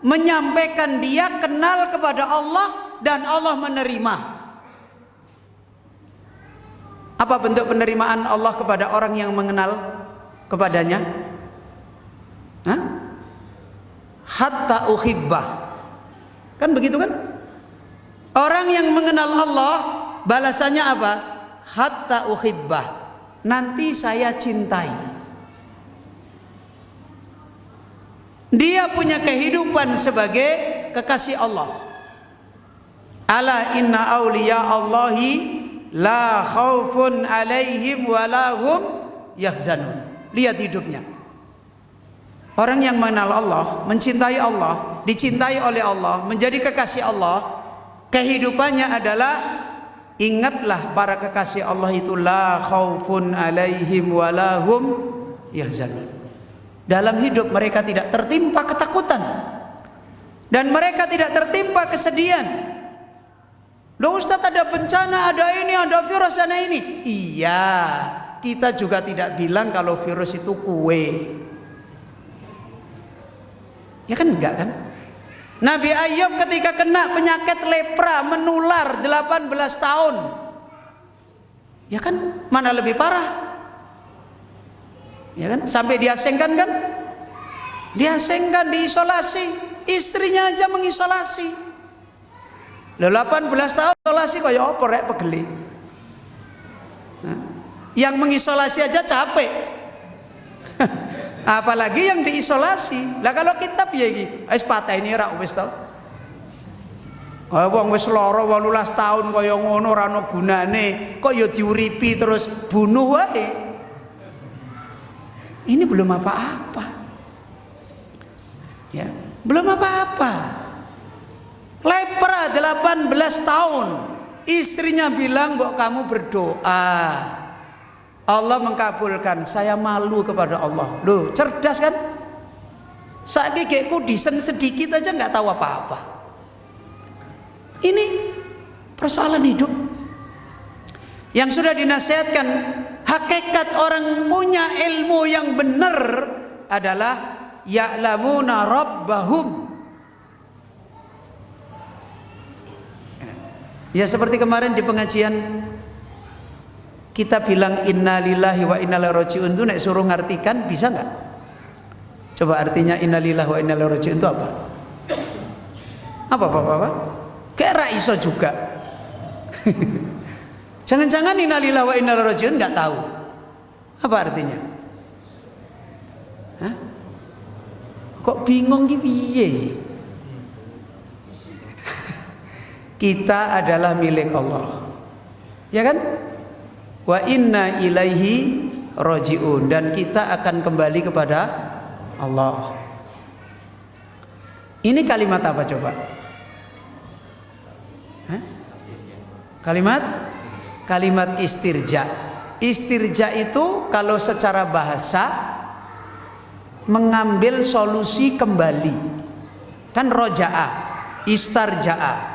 Speaker 1: menyampaikan dia kenal kepada Allah dan Allah menerima. Apa bentuk penerimaan Allah kepada orang yang mengenal kepadanya? Hah? Hatta uhibbah. Kan begitu kan? Orang yang mengenal Allah balasannya apa? Hatta uhibbah. Nanti saya cintai. Dia punya kehidupan sebagai kekasih Allah. Ala inna awliya Allahi la khaufun alaihim wa lahum yahzanun. Lihat hidupnya. Orang yang mengenal Allah, mencintai Allah, dicintai oleh Allah, menjadi kekasih Allah, kehidupannya adalah ingatlah para kekasih Allah itu la khaufun alaihim wa lahum yahzanun. Dalam hidup mereka tidak tertimpa ketakutan dan mereka tidak tertimpa kesedihan. Loh Ustaz, ada bencana, ada ini, ada virus, ada ini. Iya, kita juga tidak bilang kalau virus itu kue. Ya kan enggak kan? Nabi Ayub ketika kena penyakit lepra menular 18 tahun. Ya kan? Mana lebih parah? Ya kan? Sampai diasingkan kan? Diasingkan, diisolasi. Istrinya aja mengisolasi. 18 tahun isolasi kaya apa rek pegeli. Yang mengisolasi aja capek. Apalagi yang diisolasi. Lah kalau kita piye iki? Wis pateni ra wis to. Wong wis lara 18 tahun kaya ngono ora ana gunane, kok ya diuripi terus bunuh wae. Ini belum apa-apa. Ya, belum apa-apa. Lepra 18 tahun. Istrinya bilang, "Kok kamu berdoa?" Allah mengkabulkan. Saya malu kepada Allah. Loh, cerdas kan? Saiki kayak kudisen sedikit aja nggak tahu apa-apa. Ini persoalan hidup yang sudah dinasihatkan. Hakikat orang punya ilmu yang benar adalah ya'lamuna rabbahum. Ya seperti kemarin di pengajian kita bilang innalillahi wa inna ilaihi raji'un itu nek suruh ngartikan bisa nggak? Coba artinya innalillahi wa inna ilaihi raji'un itu apa? Apa? Kayak ra iso juga. Jangan-jangan innalillahi wa inna ilaihi raji'un nggak tahu. Apa artinya? Hah? Kok bingung ki piye? Kita adalah milik Allah. Ya kan? Wa inna ilaihi raji'un, dan kita akan kembali kepada Allah. Ini kalimat apa coba? Hah? Kalimat istirja. Istirja itu kalau secara bahasa mengambil solusi kembali. Kan roja'a, istarja'a.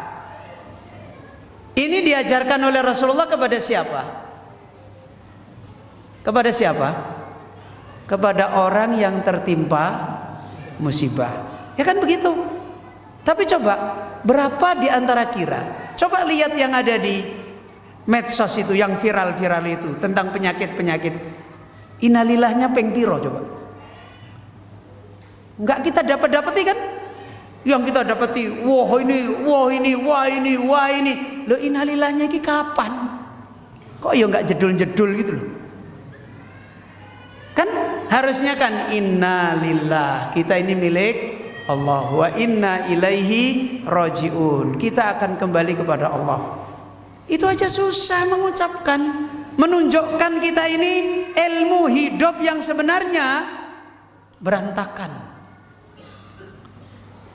Speaker 1: Ini diajarkan oleh Rasulullah kepada siapa? Kepada siapa? Kepada orang yang tertimpa musibah. Ya kan begitu. Tapi coba, berapa di antara kita? Coba lihat yang ada di medsos itu, yang viral-viral itu tentang penyakit-penyakit. Innalillahnya peng piro coba? Enggak kita dapati kan? Yang kita dapati, wah ini. Loh innalillahnya ini kapan? Kok ya enggak jedul-jedul gitu loh. Kan harusnya kan innalillah, kita ini milik Allah, wa inna ilaihi raji'un, kita akan kembali kepada Allah. Itu aja susah mengucapkan, menunjukkan kita ini ilmu hidup yang sebenarnya berantakan.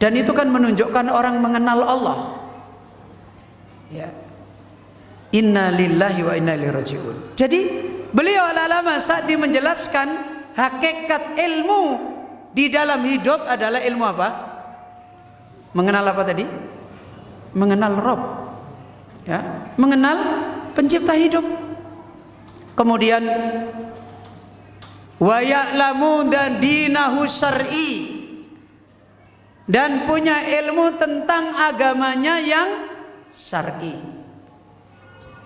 Speaker 1: Dan itu kan menunjukkan orang mengenal Allah. Ya. Inna lillahi wa inna ilaihi raji'un. Jadi beliau al-Allamah Sa'di menjelaskan hakikat ilmu di dalam hidup adalah ilmu apa? Mengenal apa tadi? Mengenal Rabb. Ya, mengenal pencipta hidup. Kemudian wa ya'lamu dan dinahu syar'i, dan punya ilmu tentang agamanya yang syar'i.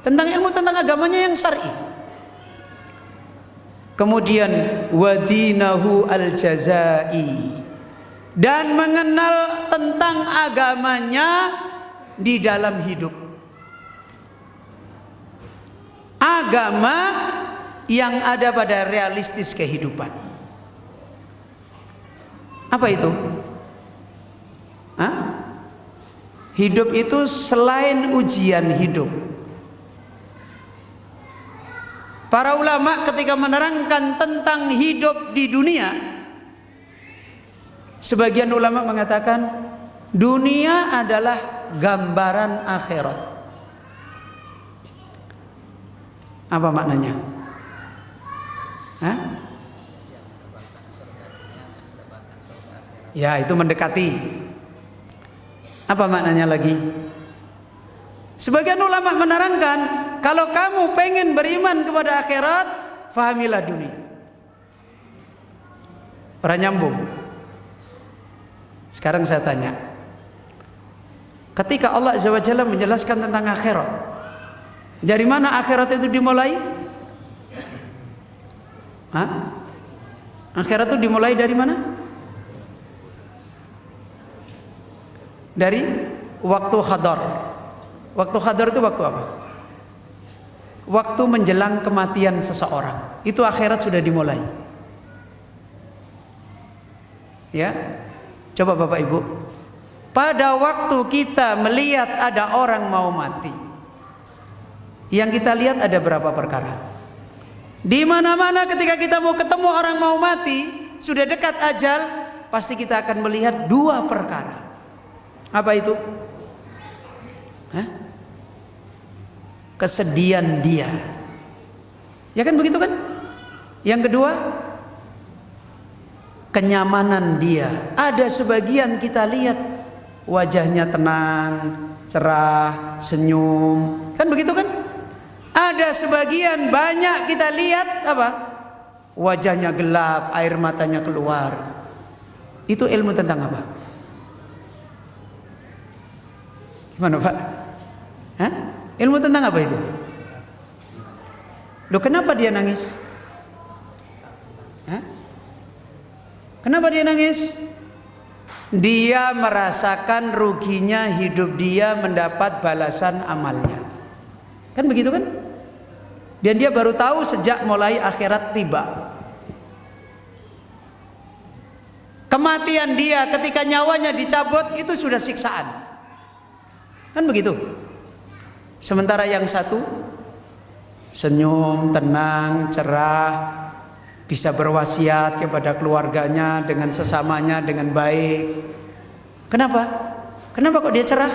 Speaker 1: Tentang ilmu tentang agamanya yang syar'i. Kemudian wadinahu al-jazai, dan mengenal tentang agamanya di dalam hidup. Agama yang ada pada realistis kehidupan. Apa itu? Hah? Hidup itu selain ujian hidup. Para ulama ketika menerangkan tentang hidup di dunia, sebagian ulama mengatakan dunia adalah gambaran akhirat. Apa maknanya? Hah? Ya, itu mendekati. Apa maknanya lagi? Sebagian ulama menerangkan, kalau kamu pengen beriman kepada akhirat, fahamilah dunia. Orang nyambung. Sekarang saya tanya, ketika Allah Azza wa Jalla menjelaskan tentang akhirat, dari mana akhirat itu dimulai? Hah? Akhirat itu dimulai dari mana? Dari waktu hadar. Waktu hadar itu waktu apa? Waktu menjelang kematian seseorang. Itu akhirat sudah dimulai. Ya. Coba Bapak Ibu, pada waktu kita melihat ada orang mau mati, yang kita lihat ada berapa perkara? Di mana-mana ketika kita mau ketemu orang mau mati, sudah dekat ajal, pasti kita akan melihat dua perkara. Apa itu? Hah? Kesedihan dia. Ya kan begitu kan? Yang kedua, kenyamanan dia. Ada sebagian kita lihat wajahnya tenang, cerah, senyum. Kan begitu kan? Ada sebagian banyak kita lihat apa? Wajahnya gelap, air matanya keluar. Itu ilmu tentang apa? Gimana Pak? Hah? Ilmu tentang apa itu? Loh, kenapa dia nangis? Hah? Kenapa dia nangis? Dia merasakan ruginya hidup dia mendapat balasan amalnya. Kan begitu kan? Dan dia baru tahu sejak mulai akhirat tiba. Kematian dia ketika nyawanya dicabut itu sudah siksaan. Kan begitu? Sementara yang satu senyum, tenang, cerah, bisa berwasiat kepada keluarganya dengan sesamanya dengan baik. Kenapa? Kenapa kok dia cerah?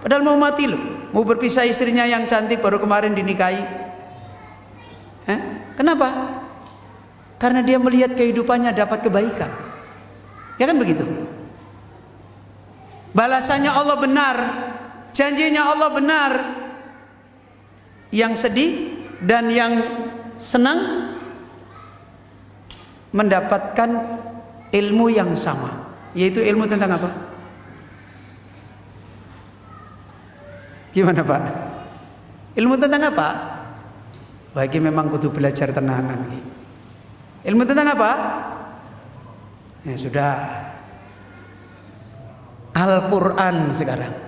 Speaker 1: Padahal mau mati loh, mau berpisah istrinya yang cantik baru kemarin dinikahi. Kenapa? Karena dia melihat kehidupannya dapat kebaikan. Ya kan begitu? Balasannya Allah benar, janjinya Allah benar. Yang sedih dan yang senang mendapatkan ilmu yang sama, yaitu ilmu tentang apa? Gimana Pak? Ilmu tentang apa? Bagi memang kudu belajar tenanan. Ilmu tentang apa? Ya sudah, Al-Quran sekarang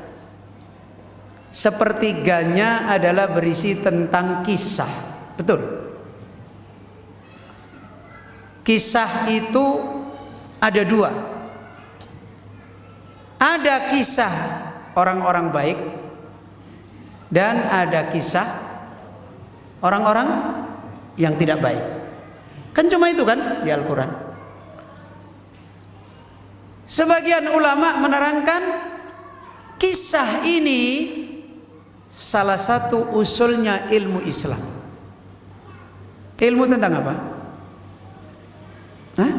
Speaker 1: sepertiganya adalah berisi tentang kisah. Betul? Kisah itu ada dua. Ada kisah orang-orang baik dan ada kisah orang-orang yang tidak baik. Kan cuma itu kan di Al-Quran. Sebagian ulama menerangkan kisah ini salah satu usulnya ilmu Islam. Ilmu tentang apa? Hah?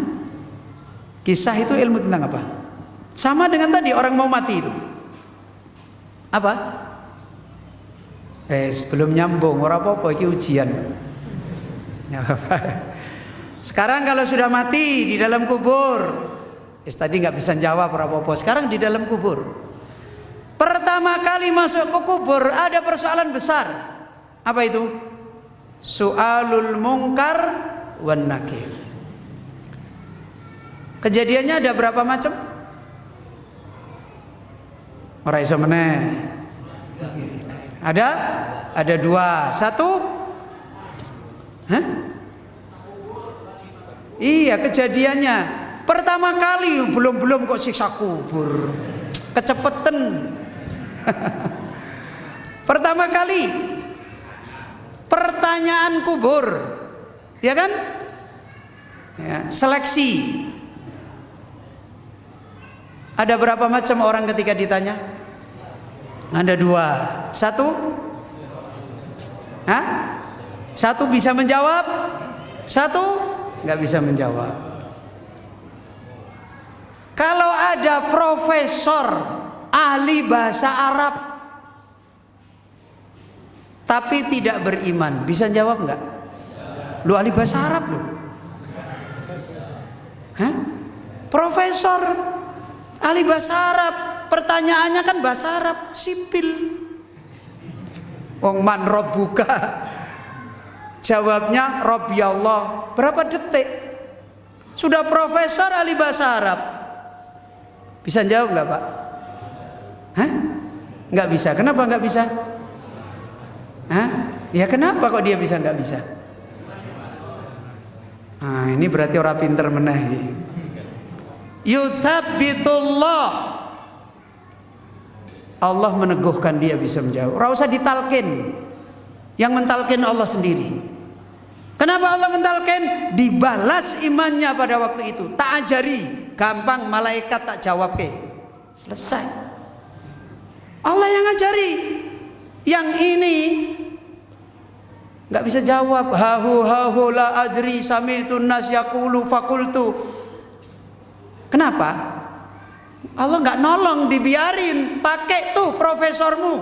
Speaker 1: Kisah itu ilmu tentang apa? Sama dengan tadi orang mau mati itu. Apa? Sebelum nyambung, ora apa-apa iki ujian. Sekarang kalau sudah mati di dalam kubur, tadi nggak bisa jawab ora apa-apa. Sekarang di dalam kubur. Pertama kali masuk ke kubur ada persoalan besar. Apa itu? Su'alul munkar wan nakir. Kejadiannya ada berapa macam? Ora iso meneh. Ada dua. Satu, iya kejadiannya pertama kali belum kok siksa kubur, kecepetan. Pertama kali pertanyaan kubur, ya kan? Ya, seleksi. Ada berapa macam orang ketika ditanya? Ada dua. Satu, satu bisa menjawab, satu nggak bisa menjawab. Kalau ada profesor ahli bahasa Arab tapi tidak beriman, bisa jawab nggak? Lu ahli bahasa Arab lu? Profesor ahli bahasa Arab, pertanyaannya kan bahasa Arab, sipil. Wong man rabbuka, jawabnya Rabbi Allah. Berapa detik? Sudah profesor ahli bahasa Arab, bisa jawab nggak Pak? Nggak bisa. Kenapa nggak bisa? Ya kenapa kok dia bisa nggak bisa? Nah, ini berarti orang pinter menahi. Yutsabbitullah, Allah meneguhkan dia bisa menjawab. Ora usah ditalkin. Yang mentalkin Allah sendiri. Kenapa Allah mentalkin? Dibalas imannya pada waktu itu. Tak ajari, gampang malaikat tak jawab ke. Selesai. Allah yang ngajari. Yang ini nggak bisa jawab. Hahu la adri sami'tun nas yaqulu faqultu. Kenapa? Allah nggak nolong, dibiarin. Pakai tuh profesormu,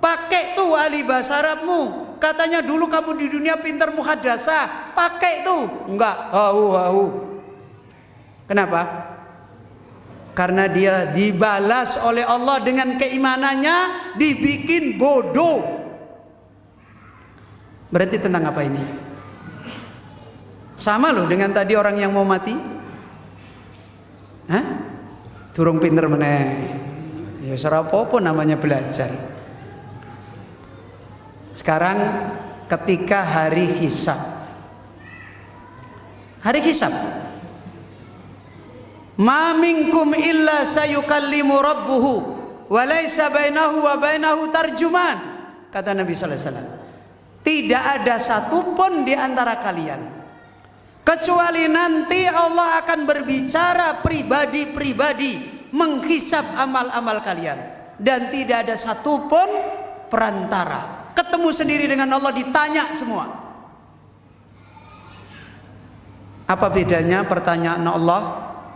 Speaker 1: pakai tuh ahli bahasa Arabmu. Katanya dulu kamu di dunia pintar muhadasah, pakai tuh. Enggak, hahu. Kenapa? Karena dia dibalas oleh Allah dengan keimanannya, dibikin bodoh. Berarti tentang apa ini? Sama loh dengan tadi orang yang mau mati. Durung pinter meneh. Ya serapopo namanya belajar. Sekarang ketika hari hisab. Hari hisab. Ma minkum illa sayukallimu rabbuhu wa laisa bainahu wa bainahu tarjuman. Kata Nabi sallallahu alaihi wasallam. Tidak ada satupun di antara kalian kecuali nanti Allah akan berbicara pribadi-pribadi, menghisap amal-amal kalian, dan tidak ada satupun perantara. Ketemu sendiri dengan Allah, ditanya semua. Apa bedanya pertanyaan Allah,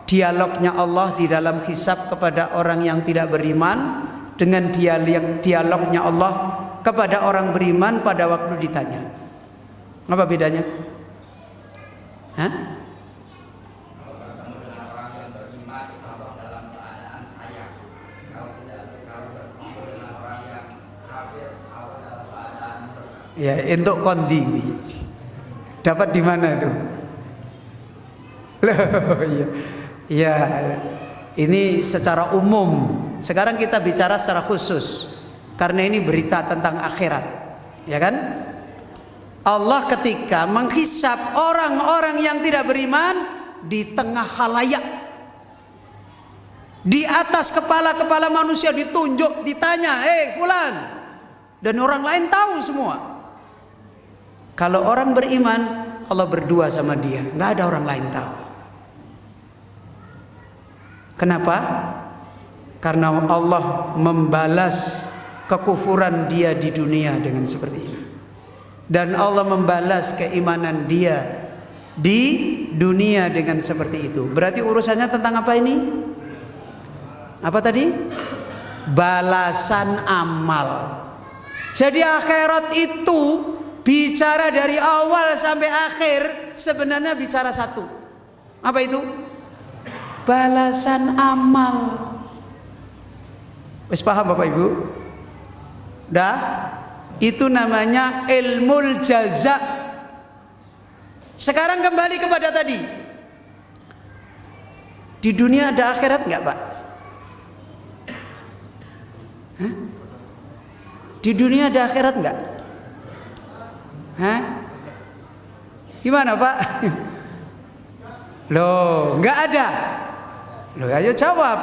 Speaker 1: dialognya Allah di dalam hisab kepada orang yang tidak beriman, dengan dialognya Allah kepada orang beriman pada waktu ditanya? Apa bedanya? Kalau bertemu dengan orang yang beriman, Allah dalam keadaan sayang. Kalau bertemu dengan orang yang kafir, Allah dalam keadaan murka. Ya, untuk kondiwi. Dapat di mana itu? Loh, iya. Ya, ini secara umum. Sekarang kita bicara secara khusus. Karena ini berita tentang akhirat. Ya kan? Allah ketika menghisap orang-orang yang tidak beriman di tengah khalayak, di atas kepala-kepala manusia ditunjuk, ditanya, fulan, dan orang lain tahu semua. Kalau orang beriman, Allah berdua sama dia, nggak ada orang lain tahu. Kenapa? Karena Allah membalas kekufuran dia di dunia dengan seperti ini. Dan Allah membalas keimanan dia di dunia dengan seperti itu. Berarti urusannya tentang apa ini? Apa tadi? Balasan amal. Jadi akhirat itu bicara dari awal sampai akhir, sebenarnya bicara satu. Apa itu? Balasan amal. Wis paham Bapak Ibu? Dah? Itu namanya ilmul jaza. Sekarang kembali kepada tadi. Di dunia ada akhirat enggak, Pak? Di dunia ada akhirat enggak? Gimana, Pak? Loh, enggak ada. Loh, ayo jawab.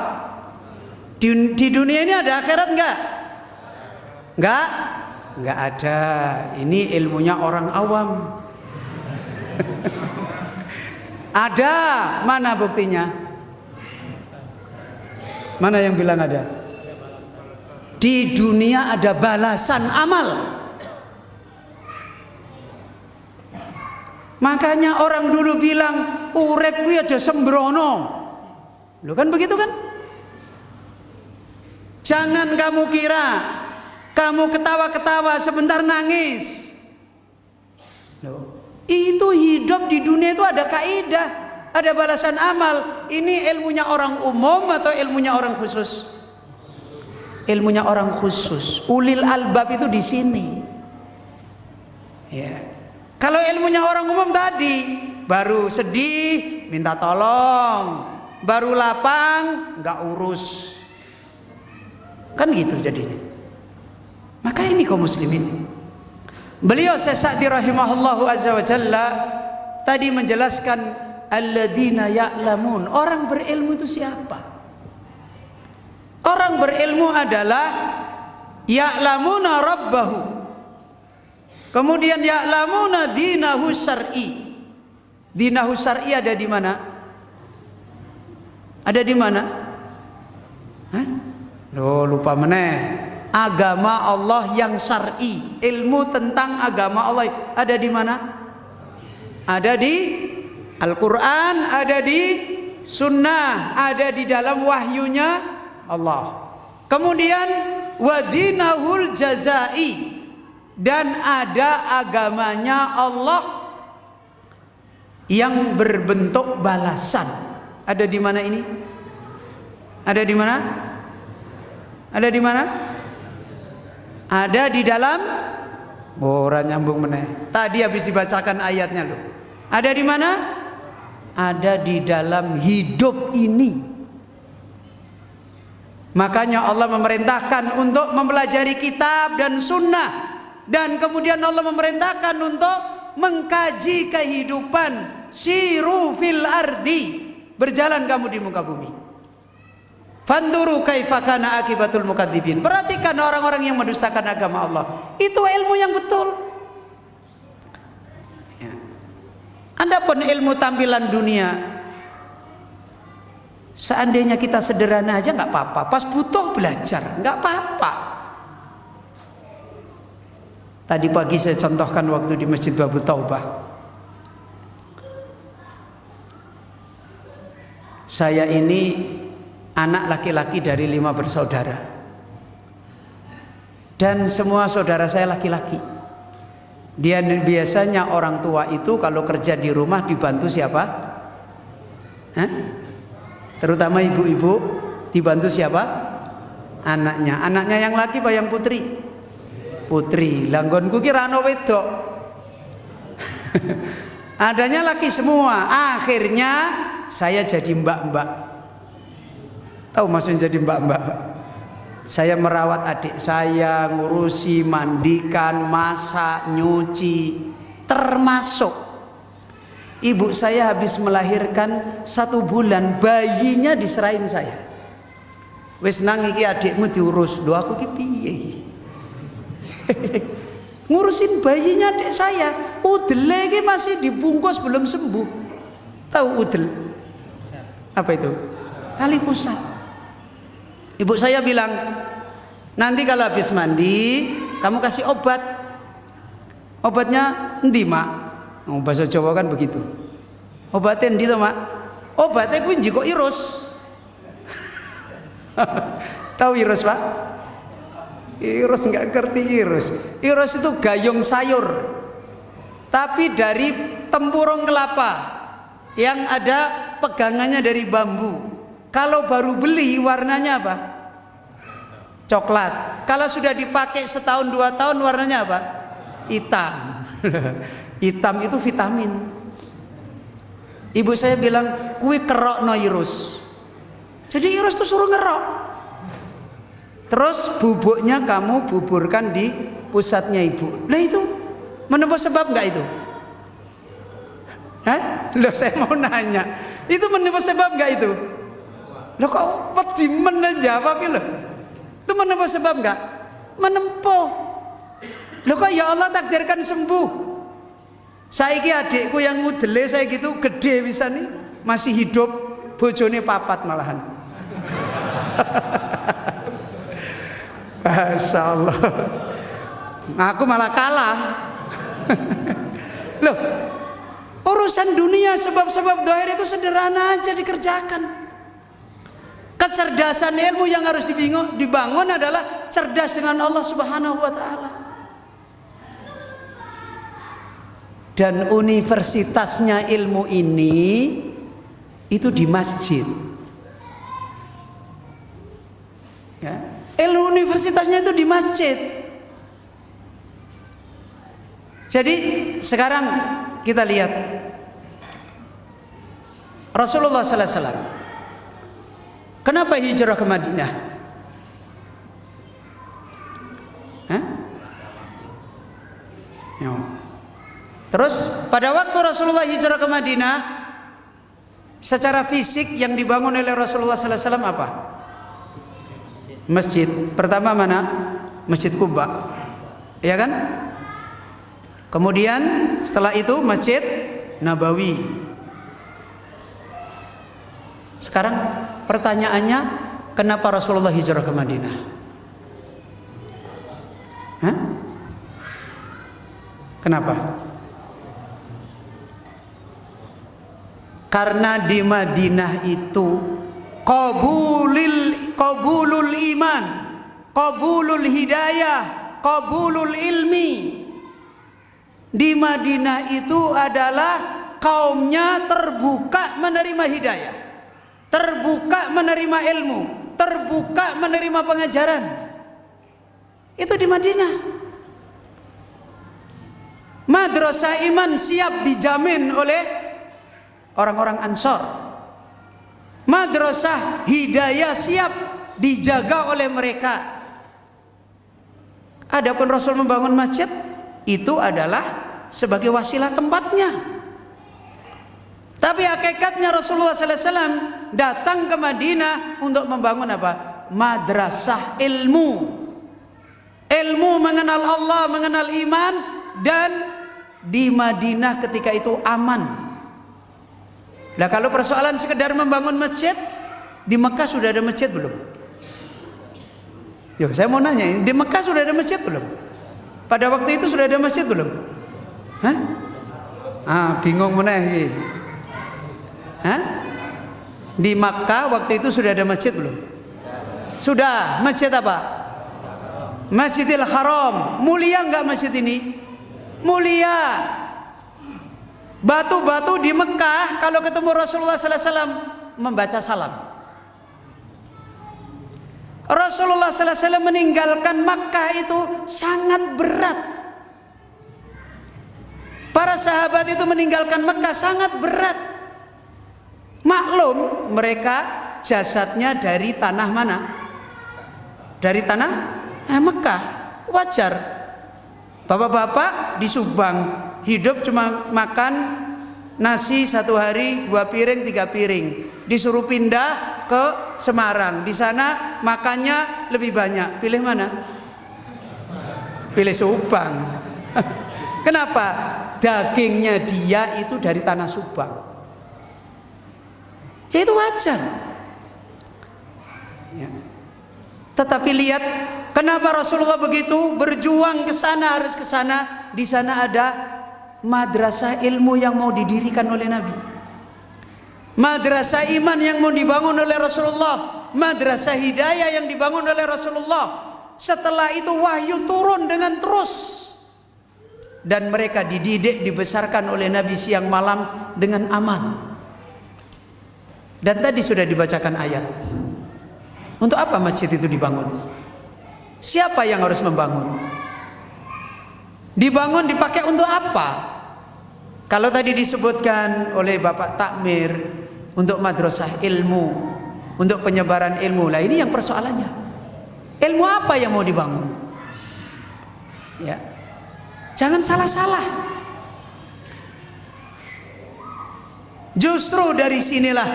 Speaker 1: Di dunia ini ada akhirat enggak? Enggak? Enggak ada. Ini ilmunya orang awam. Ada, mana buktinya? Mana yang bilang ada? Di dunia ada balasan amal. Makanya orang dulu bilang urip kuwi aja sembrono. Loh kan begitu kan? Jangan kamu kira kamu ketawa-ketawa sebentar nangis. Loh, itu hidup di dunia itu ada kaidah, ada balasan amal. Ini ilmunya orang umum atau ilmunya orang khusus? Ilmunya orang khusus. Ulil albab itu di sini. Ya. Kalau ilmunya orang umum tadi, baru sedih minta tolong, baru lapang nggak urus. Kan gitu jadinya. Maka ini kaum muslimin. Beliau Syekh Sa'di rahimahullahu azza wa jalla tadi menjelaskan alladzina ya'lamun. Orang berilmu itu siapa? Orang berilmu adalah ya'lamuna rabbahu. Kemudian ya'lamuna dinahu syar'i. Dinahu syar'i ada di mana? Ada di mana? Hah? Loh, lupa meneh. Agama Allah yang syar'i, ilmu tentang agama Allah ada di mana? Ada di Al-Quran, ada di Sunnah, ada di dalam wahyunya Allah. Kemudian wadinahul jazai, dan ada agamanya Allah yang berbentuk balasan. Ada di mana ini? Ada di mana? Ada di mana? Ada di dalam orang nyambung meneh. Tadi habis dibacakan ayatnya loh. Ada di mana? Ada di dalam hidup ini. Makanya Allah memerintahkan untuk mempelajari kitab dan sunnah, dan kemudian Allah memerintahkan untuk mengkaji kehidupan. Siru fil ardi, berjalan kamu di muka bumi. Fanduru kaifa kana akibatul mukadzibin. Perhatikan orang-orang yang mendustakan agama Allah. Itu ilmu yang betul. Ya. Adapun ilmu tampilan dunia, seandainya kita sederhana aja nggak apa-apa. Pas butuh belajar nggak apa-apa. Tadi pagi saya contohkan waktu di Masjid Babu Taubah. Saya ini anak laki-laki dari 5 bersaudara, dan semua saudara saya laki-laki. Dia biasanya orang tua itu kalau kerja di rumah dibantu siapa? Hah? Terutama ibu-ibu dibantu siapa? Anaknya. Anaknya yang laki apa yang putri? Putri. Langgonku kira ana wedok. Adanya laki semua. Akhirnya saya jadi mbak-mbak. Tahu maksudnya jadi mbak-mbak? Saya merawat adik saya, ngurusi, mandikan, masak, nyuci. Termasuk ibu saya habis melahirkan 1 bulan, bayinya diserahin saya. Wis nang iki adikmu diurus. Lho aku ki piye iki? Ngurusin bayinya adik saya. Udele iki masih dibungkus belum sembuh. Tahu udel? Apa itu? Tali pusat. Ibu saya bilang, nanti kalau habis mandi kamu kasih obat. Obatnya endi, Mak? Oh, bahasa Jawa kan begitu. Obatnya endi to, Mak? Obatnya kuwi njiko irus. Tahu irus, Pak? Irus enggak ngerti irus. Irus itu gayung sayur, tapi dari tempurung kelapa yang ada pegangannya dari bambu. Kalau baru beli warnanya apa? Coklat. Kalau sudah dipakai setahun 2 tahun warnanya apa? Hitam. Hitam itu vitamin. Ibu saya bilang, "Kuwi kerokno irus." Jadi irus itu suruh ngerok. Terus bubuknya kamu buburkan di pusatnya ibu. Lah itu menembus sebab enggak itu? Hah? Loh, saya mau nanya. Itu menembus sebab enggak itu? Loh kok wedi men jawab lho. Itu menembus sebab enggak? menempuh. Loh kok ya Allah takdirkan sembuh. Saiki adikku yang mudele saya gitu gede bisa nih, masih hidup, bojone papat malahan. Masya Allah. Nah, aku malah kalah. Loh, urusan dunia sebab-sebab zahir itu sederhana aja dikerjakan. Kecerdasan ilmu yang harus dibangun adalah cerdas dengan Allah Subhanahu wa taala. Dan universitasnya ilmu ini itu di masjid. Ya, ilmu universitasnya itu di masjid. Jadi sekarang kita lihat Rasulullah sallallahu alaihi wasallam. Kenapa hijrah ke Madinah? Hah? Ya. Terus pada waktu Rasulullah hijrah ke Madinah, secara fisik yang dibangun oleh Rasulullah sallallahu alaihi wasallam apa? Masjid. Pertama mana? Masjid Quba. Ya kan? Kemudian setelah itu Masjid Nabawi. Sekarang pertanyaannya, kenapa Rasulullah hijrah ke Madinah? Hah? Kenapa? Karena di Madinah itu qabulul iman, qabulul hidayah, qabulul ilmi. Di Madinah itu adalah kaumnya terbuka menerima hidayah, terbuka menerima ilmu, terbuka menerima pengajaran. Itu di Madinah. Madrasah iman siap dijamin oleh orang-orang Ansor. Madrasah hidayah siap dijaga oleh mereka. Adapun Rasul membangun masjid itu adalah sebagai wasilah tempatnya. Tapi hakikatnya Rasulullah sallallahu alaihi wasallam datang ke Madinah untuk membangun apa? Madrasah ilmu. Ilmu mengenal Allah, mengenal iman, dan di Madinah ketika itu aman. Nah, kalau persoalan sekedar membangun masjid, di Mekah sudah ada masjid belum? Yo, saya mau nanya, di Mekah sudah ada masjid belum? Pada waktu itu sudah ada masjid belum? Hah? Bingung mana ini? Hah? Di Makkah waktu itu sudah ada masjid belum? Sudah. Masjid apa? Masjidil Haram. Mulia enggak masjid ini? Mulia. Batu-batu di Mekah kalau ketemu Rasulullah sallallahu alaihi wasallam membaca salam. Rasulullah sallallahu alaihi wasallam meninggalkan Makkah itu sangat berat. Para sahabat itu meninggalkan Makkah sangat berat. Maklum mereka jasadnya dari tanah mana? Dari tanah Mekah. Wajar. Bapak-bapak di Subang hidup cuma makan nasi satu hari 2 piring 3 piring. Disuruh pindah ke Semarang. Di sana makannya lebih banyak. Pilih mana? Pilih Subang. Kenapa? Dagingnya dia itu dari tanah Subang. Ya itu wajar. Ya. Tetapi lihat kenapa Rasulullah begitu berjuang ke sana, harus ke sana. Di sana ada madrasah ilmu yang mau didirikan oleh Nabi. Madrasah iman yang mau dibangun oleh Rasulullah. Madrasah hidayah yang dibangun oleh Rasulullah. Setelah itu wahyu turun dengan terus. Dan mereka dididik, dibesarkan oleh Nabi siang malam dengan aman. Dan tadi sudah dibacakan ayat. Untuk apa masjid itu dibangun? Siapa yang harus membangun? Dibangun dipakai untuk apa? Kalau tadi disebutkan oleh Bapak Takmir untuk madrasah ilmu, untuk penyebaran ilmu. Lah ini yang persoalannya. Ilmu apa yang mau dibangun? Ya. Jangan salah-salah. Justru dari sinilah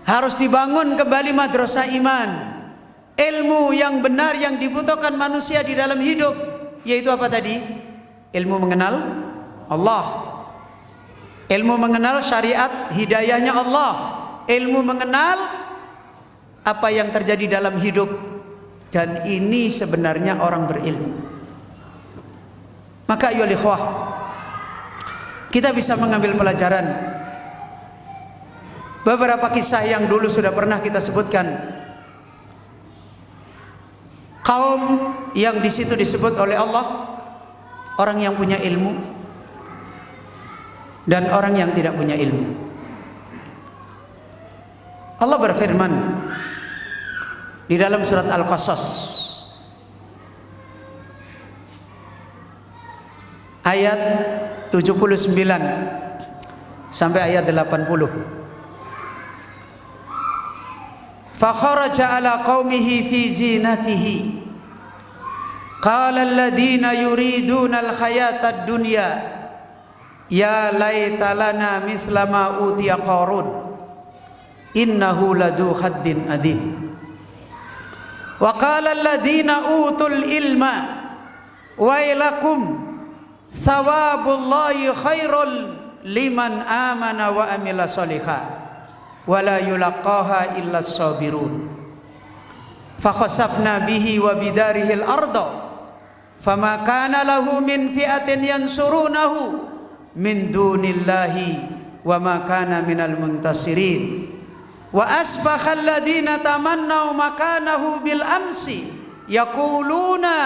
Speaker 1: harus dibangun kembali madrasah iman. ilmu yang benar yang dibutuhkan manusia di dalam hidup, yaitu apa tadi? Ilmu mengenal Allah, ilmu mengenal syariat hidayahnya Allah, ilmu mengenal apa yang terjadi dalam hidup. Dan ini sebenarnya orang berilmu. Maka ayyuhal ikhwah, kita bisa mengambil pelajaran beberapa kisah yang dulu sudah pernah kita sebutkan. Kaum yang di situ disebut oleh Allah orang yang punya ilmu dan orang yang tidak punya ilmu. Allah berfirman di dalam surat Al-Qasas ayat 79 sampai ayat 80. Fa kharaja ala qaumihi fi zinatihi qala alladziina yuriduna al-hayata ad-dunya ya laita lana misla ma utiya qarun innahu ladu haddin adim. Wa qala alladziina utul ilma wailakum thawabullahi khairul liman amana wa amila sholiha wala yulaqaha illa sabirun. Fa khasafna bihi wa bidarihi al-ardha fama kana lahu min fi'atin yansurunahu min dunillahi wa ma kana minal muntasirin. Wa asbaha alladhina tamannaw makanahu bil amsi yaquluna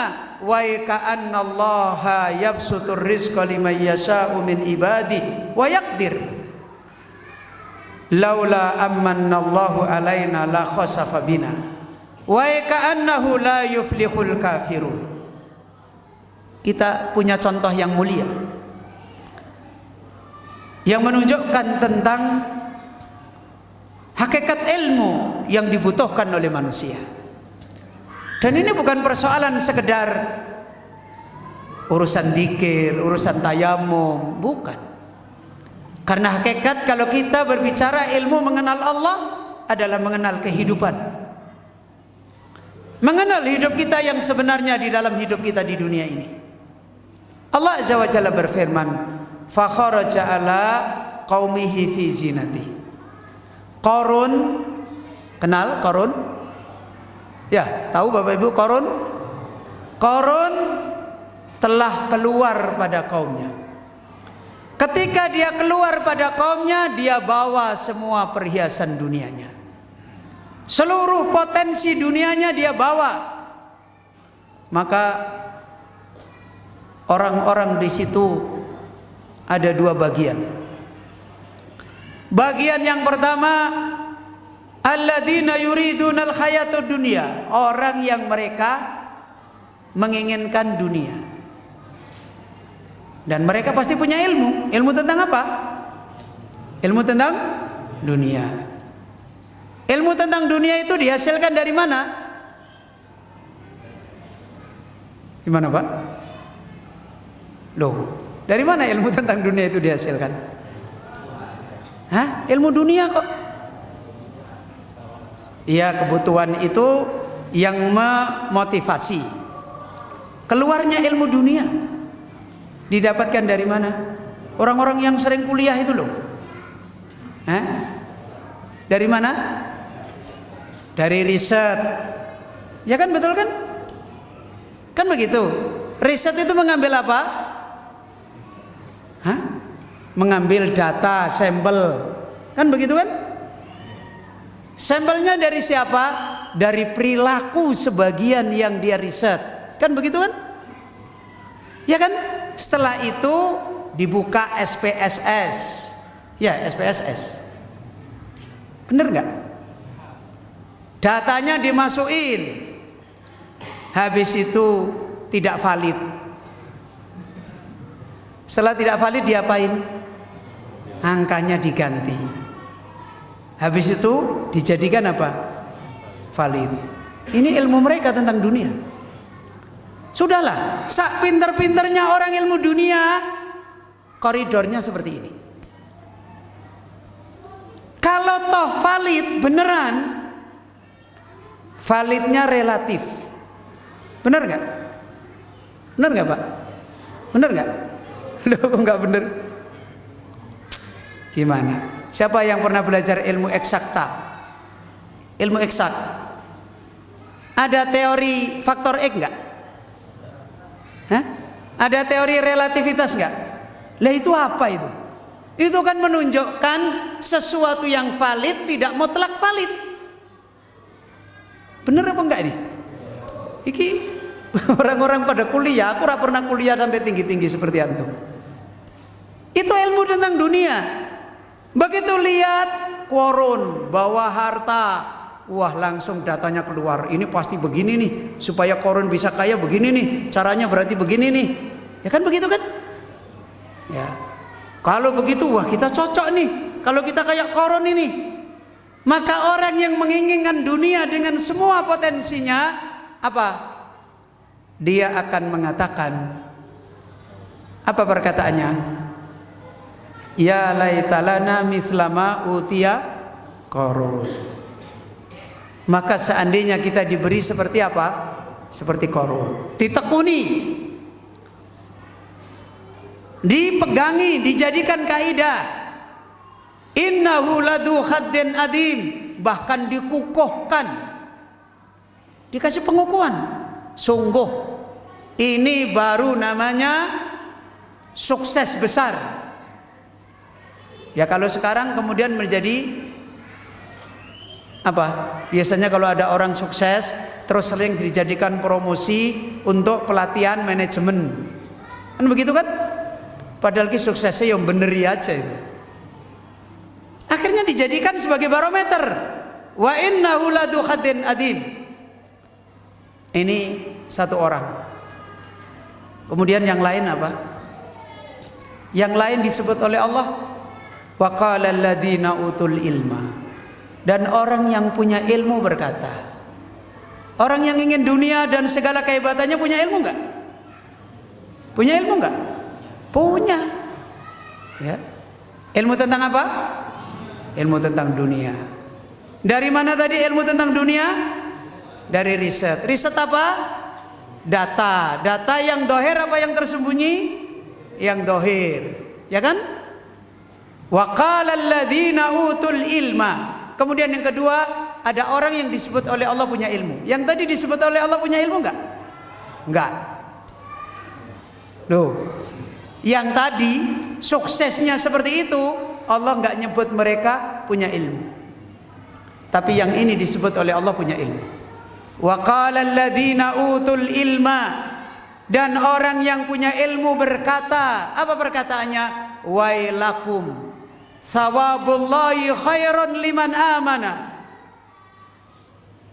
Speaker 1: wa ka'anna Allaha yabsutur rizqa liman yasha'u min ibadihi wa yaqdir laula amanna Allahu alaina la khasafa bina wa ka'annahu la yuflihul kafirun. Kita punya contoh yang mulia yang menunjukkan tentang hakikat ilmu yang dibutuhkan oleh manusia. Dan ini bukan persoalan sekedar urusan dzikir, urusan tayamum, bukan. Karena hakikat kalau kita berbicara ilmu mengenal Allah adalah mengenal kehidupan. Mengenal hidup kita yang sebenarnya di dalam hidup kita di dunia ini. Allah Azza wa Jalla berfirman, "Fa kharaja ala qaumihi fi zinati." Qarun, kenal Qarun? Ya, tahu Bapak Ibu Qarun? Qarun telah keluar pada kaumnya. Ketika dia keluar pada kaumnya, dia bawa semua perhiasan dunianya. Seluruh potensi dunianya dia bawa. Maka orang-orang di situ ada dua bagian. Bagian yang pertama, alladzina yuridunal hayatud dunya, orang yang mereka menginginkan dunia. Dan mereka pasti punya ilmu. Ilmu tentang apa? Ilmu tentang dunia. Ilmu tentang dunia itu dihasilkan dari mana? Di mana, Pak? Loh, dari mana ilmu tentang dunia itu dihasilkan? Hah? Ilmu dunia kok? Iya, kebutuhan itu yang memotivasi. Keluarnya ilmu dunia didapatkan dari mana? Orang-orang yang sering kuliah itu loh. Hah? Dari mana? Dari riset. Ya kan, betul kan? Kan begitu. Riset itu mengambil apa? Hah? Mengambil data, sampel. Kan begitu kan? Sampelnya dari siapa? Dari perilaku sebagian yang dia riset. Kan begitu kan? Ya kan? Setelah itu dibuka SPSS. Ya, SPSS. Bener nggak? Datanya dimasukin. Habis itu tidak valid. Setelah tidak valid diapain? Angkanya diganti. Habis itu dijadikan apa? Valid. Ini ilmu mereka tentang dunia. Sudahlah, sak pinter-pinternya orang ilmu dunia, koridornya seperti ini. Kalau toh valid beneran, validnya relatif. Benar nggak? Benar nggak Pak? Benar nggak? Loh, kok nggak benar? Gimana? Siapa yang pernah belajar ilmu eksakta? Ilmu eksak. Ada teori faktor X nggak? Hah? Ada teori relativitas nggak? Lah itu apa itu? Itu kan menunjukkan sesuatu yang valid tidak mutlak valid. Bener apa enggak ini? Iki orang-orang pada kuliah, aku pernah kuliah sampai tinggi-tinggi seperti antum. Itu ilmu tentang dunia. Begitu lihat koron bawa harta, wah langsung datanya keluar. Ini pasti begini nih, supaya koron bisa kaya begini nih. Caranya berarti begini nih. Ya kan begitu kan? Ya. Kalau begitu wah kita cocok nih. Kalau kita kayak koron ini. Maka orang yang menginginkan dunia dengan semua potensinya, apa? Dia akan mengatakan, apa perkataannya? Ya laitalana mislama utia Qarun. Maka seandainya kita diberi seperti apa? Seperti Qarun. Ditekuni, dipegangi, dijadikan kaidah. Innahu ladu khaddin adim, bahkan dikukuhkan, dikasih pengukuhan. Sungguh ini baru namanya sukses besar. Ya kalau sekarang kemudian menjadi apa? Biasanya kalau ada orang sukses terus sering dijadikan promosi untuk pelatihan manajemen. Kan begitu kan? Padahal suksesnya yang bener aja itu. Akhirnya dijadikan sebagai barometer. Wa innahu ladu khaddin adim. Ini satu orang. Kemudian yang lain apa? Yang lain disebut oleh Allah wa qala alladziina utul ilma. Dan orang yang punya ilmu berkata, orang yang ingin dunia dan segala kehebatannya punya ilmu enggak? Punya ilmu enggak? Punya. Ya. Ilmu tentang apa? Ilmu tentang dunia. Dari mana tadi ilmu tentang dunia? Dari riset. Riset apa? Data. Data yang dohir apa yang tersembunyi? Yang dohir. Ya kan? Wa qala alladziina utul ilma. Kemudian yang kedua, ada orang yang disebut oleh Allah punya ilmu. Yang tadi disebut oleh Allah punya ilmu enggak? Enggak. Loh. Yang tadi suksesnya seperti itu, Allah enggak nyebut mereka punya ilmu. Tapi yang ini disebut oleh Allah punya ilmu. Wa qala alladziina utul ilma. Dan orang yang punya ilmu berkata, apa perkataannya? Wailakum sawabullahi khairun liman amana.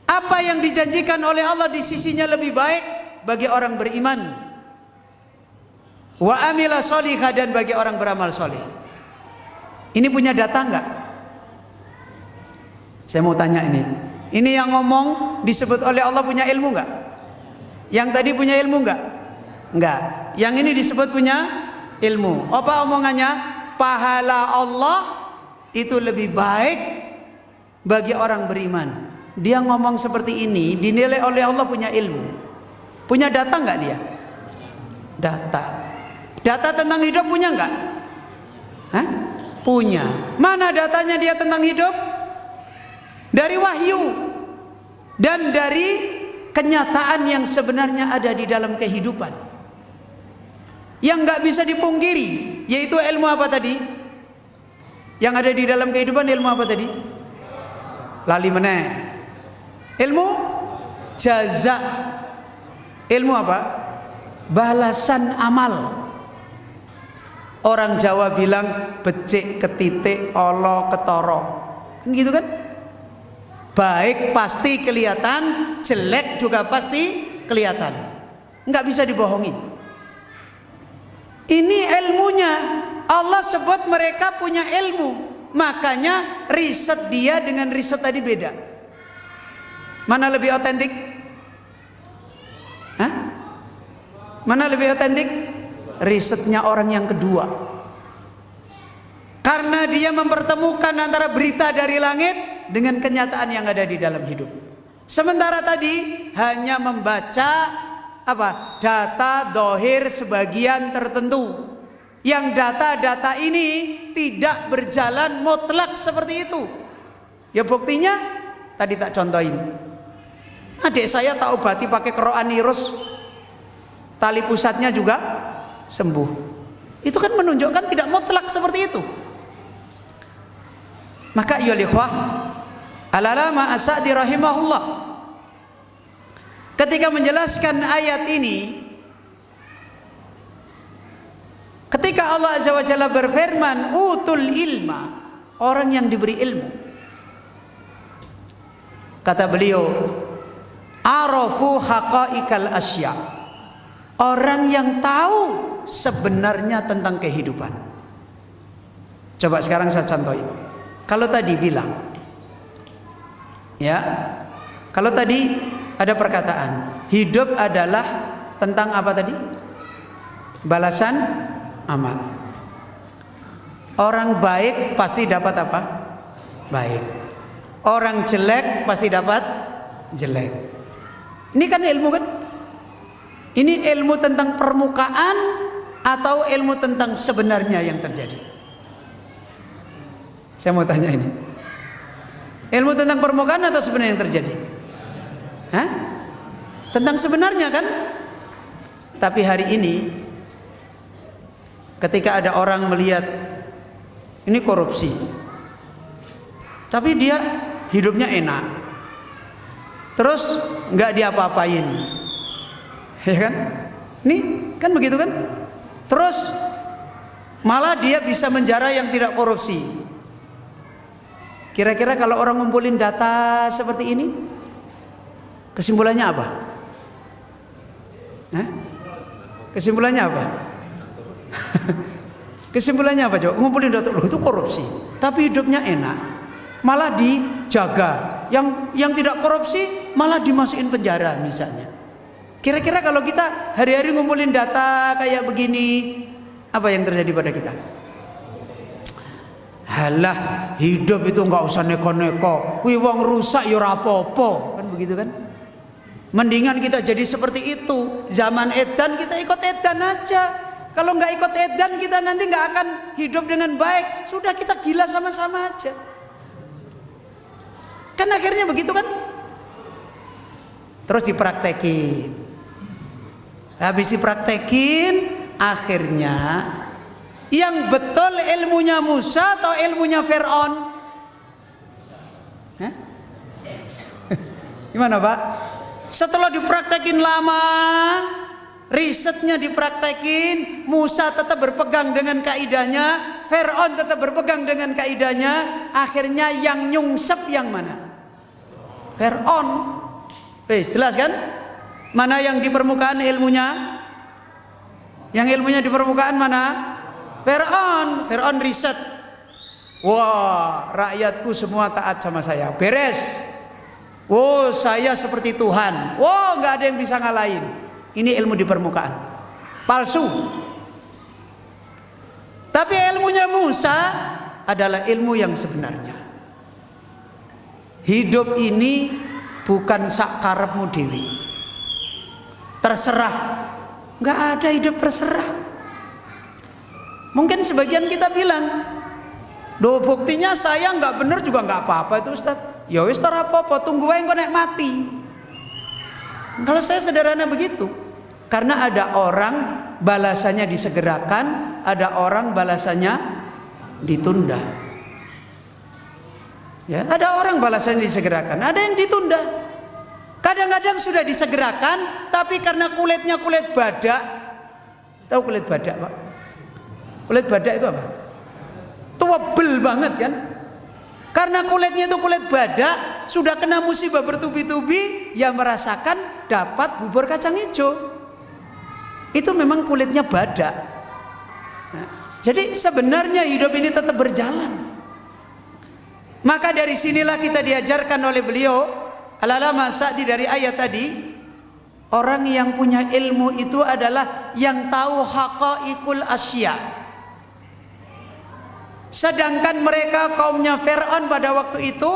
Speaker 1: Apa yang dijanjikan oleh Allah di sisinya lebih baik bagi orang beriman. Wa amila sholihah, dan bagi orang beramal soleh. Ini punya data enggak? Saya mau tanya ini. Ini yang ngomong disebut oleh Allah punya ilmu enggak? Yang tadi punya ilmu enggak? Enggak. Yang ini disebut punya ilmu. Apa omongannya? Pahala Allah itu lebih baik bagi orang beriman. Dia ngomong seperti ini dinilai oleh Allah punya ilmu. Punya data enggak dia? Data. Data tentang hidup punya enggak? Hah? Punya. Mana datanya dia tentang hidup? Dari wahyu dan dari kenyataan yang sebenarnya ada di dalam kehidupan, yang nggak bisa dipungkiri, yaitu ilmu apa tadi? Yang ada di dalam kehidupan ilmu apa tadi? Lali meneh. Ilmu jaza. Ilmu apa? Balasan amal. Orang Jawa bilang becik ketitik, olo ketoro. Kan gitu kan? Baik pasti kelihatan, jelek juga pasti kelihatan. Nggak bisa dibohongi. Ini ilmunya. Allah sebut mereka punya ilmu. Makanya riset dia dengan riset tadi beda. Mana lebih otentik? Hah? Mana lebih otentik? Risetnya orang yang kedua. Karena dia mempertemukan antara berita dari langit dengan kenyataan yang ada di dalam hidup. Sementara tadi hanya membaca apa? Data dohir sebagian tertentu. Yang data-data ini tidak berjalan mutlak seperti itu. Ya buktinya tadi tak contohin. Adik saya tak obati pakai Qur'anirus, tali pusatnya juga sembuh. Itu kan menunjukkan tidak mutlak seperti itu. Maka ya ikhwah, Al-Allamah As-Sa'di rahimahullah ketika menjelaskan ayat ini, ketika Allah Azza wa Jalla berfirman utul ilma, orang yang diberi ilmu, kata beliau arafu haqaiqal asya, orang yang tahu sebenarnya tentang kehidupan. Coba sekarang saya contohin. Kalau tadi bilang, ya, kalau tadi ada perkataan hidup adalah tentang apa tadi? Balasan amal. Orang baik pasti dapat apa? Baik. Orang jelek pasti dapat jelek. Ini kan ilmu kan? Ini ilmu tentang permukaan atau ilmu tentang sebenarnya yang terjadi? Saya mau tanya ini. Ilmu tentang permukaan atau sebenarnya yang terjadi? Hah? Tentang sebenarnya kan? Tapi hari ini ketika ada orang melihat ini korupsi, tapi dia hidupnya enak, terus nggak diapa-apain, ya kan? Ini kan begitu kan? Terus malah dia bisa menjara yang tidak korupsi. Kira-kira kalau orang ngumpulin data seperti ini, kesimpulannya apa? Hah? Kesimpulannya apa? Kesimpulannya apa coba? Ngumpulin data, loh itu korupsi, tapi hidupnya enak, malah dijaga. Yang tidak korupsi malah dimasukin penjara misalnya. Kira-kira kalau kita hari-hari ngumpulin data kayak begini, apa yang terjadi pada kita? Halah, hidup itu nggak usah neko-neko. Wih, wong rusak ya ora apa-apa, kan begitu kan? Mendingan kita jadi seperti itu. Zaman edan kita ikut edan aja. Kalau nggak ikut edan kita nanti nggak akan hidup dengan baik. Sudah kita gila sama-sama aja. Kan akhirnya begitu kan? Terus dipraktekin. Habis dipraktekin, akhirnya yang betul ilmunya Musa atau ilmunya Fir'aun? Gimana Pak? Setelah dipraktekin lama, risetnya dipraktekin, Musa tetap berpegang dengan kaidahnya, Fir'aun tetap berpegang dengan kaidahnya. Akhirnya yang nyungsep yang mana? Fir'aun. Jelas kan? Mana yang di permukaan ilmunya? Yang ilmunya di permukaan mana? Fir'aun riset. Wah, rakyatku semua taat sama saya. Beres. Oh, saya seperti Tuhan. Wah, nggak ada yang bisa ngalahin. Ini ilmu di permukaan. Palsu. Tapi ilmunya Musa adalah ilmu yang sebenarnya. Hidup ini bukan sak karepmu dewi. Terserah. Nggak ada hidup terserah. Mungkin sebagian kita bilang, "Duh, buktinya saya nggak bener juga nggak apa-apa itu Ustaz." Ya wis ora apa-apa, tunggu wae engko nek mati. Kalau saya sederhana begitu. Karena ada orang balasannya disegerakan, ada orang balasannya ditunda. Ya, ada orang balasannya disegerakan, ada yang ditunda. Kadang-kadang sudah disegerakan, tapi karena kulitnya kulit badak. Tahu kulit badak, Pak? Kulit badak itu apa? Tebel banget kan? Karena kulitnya itu kulit badak, sudah kena musibah bertubi-tubi, ya merasakan dapat bubur kacang hijau. Itu memang kulitnya badak. Nah, jadi sebenarnya hidup ini tetap berjalan. Maka dari sinilah kita diajarkan oleh beliau Al-Allamah Sa'di dari ayat tadi, orang yang punya ilmu itu adalah yang tahu haqaiqul asya. Sedangkan mereka kaumnya Fir'aun pada waktu itu,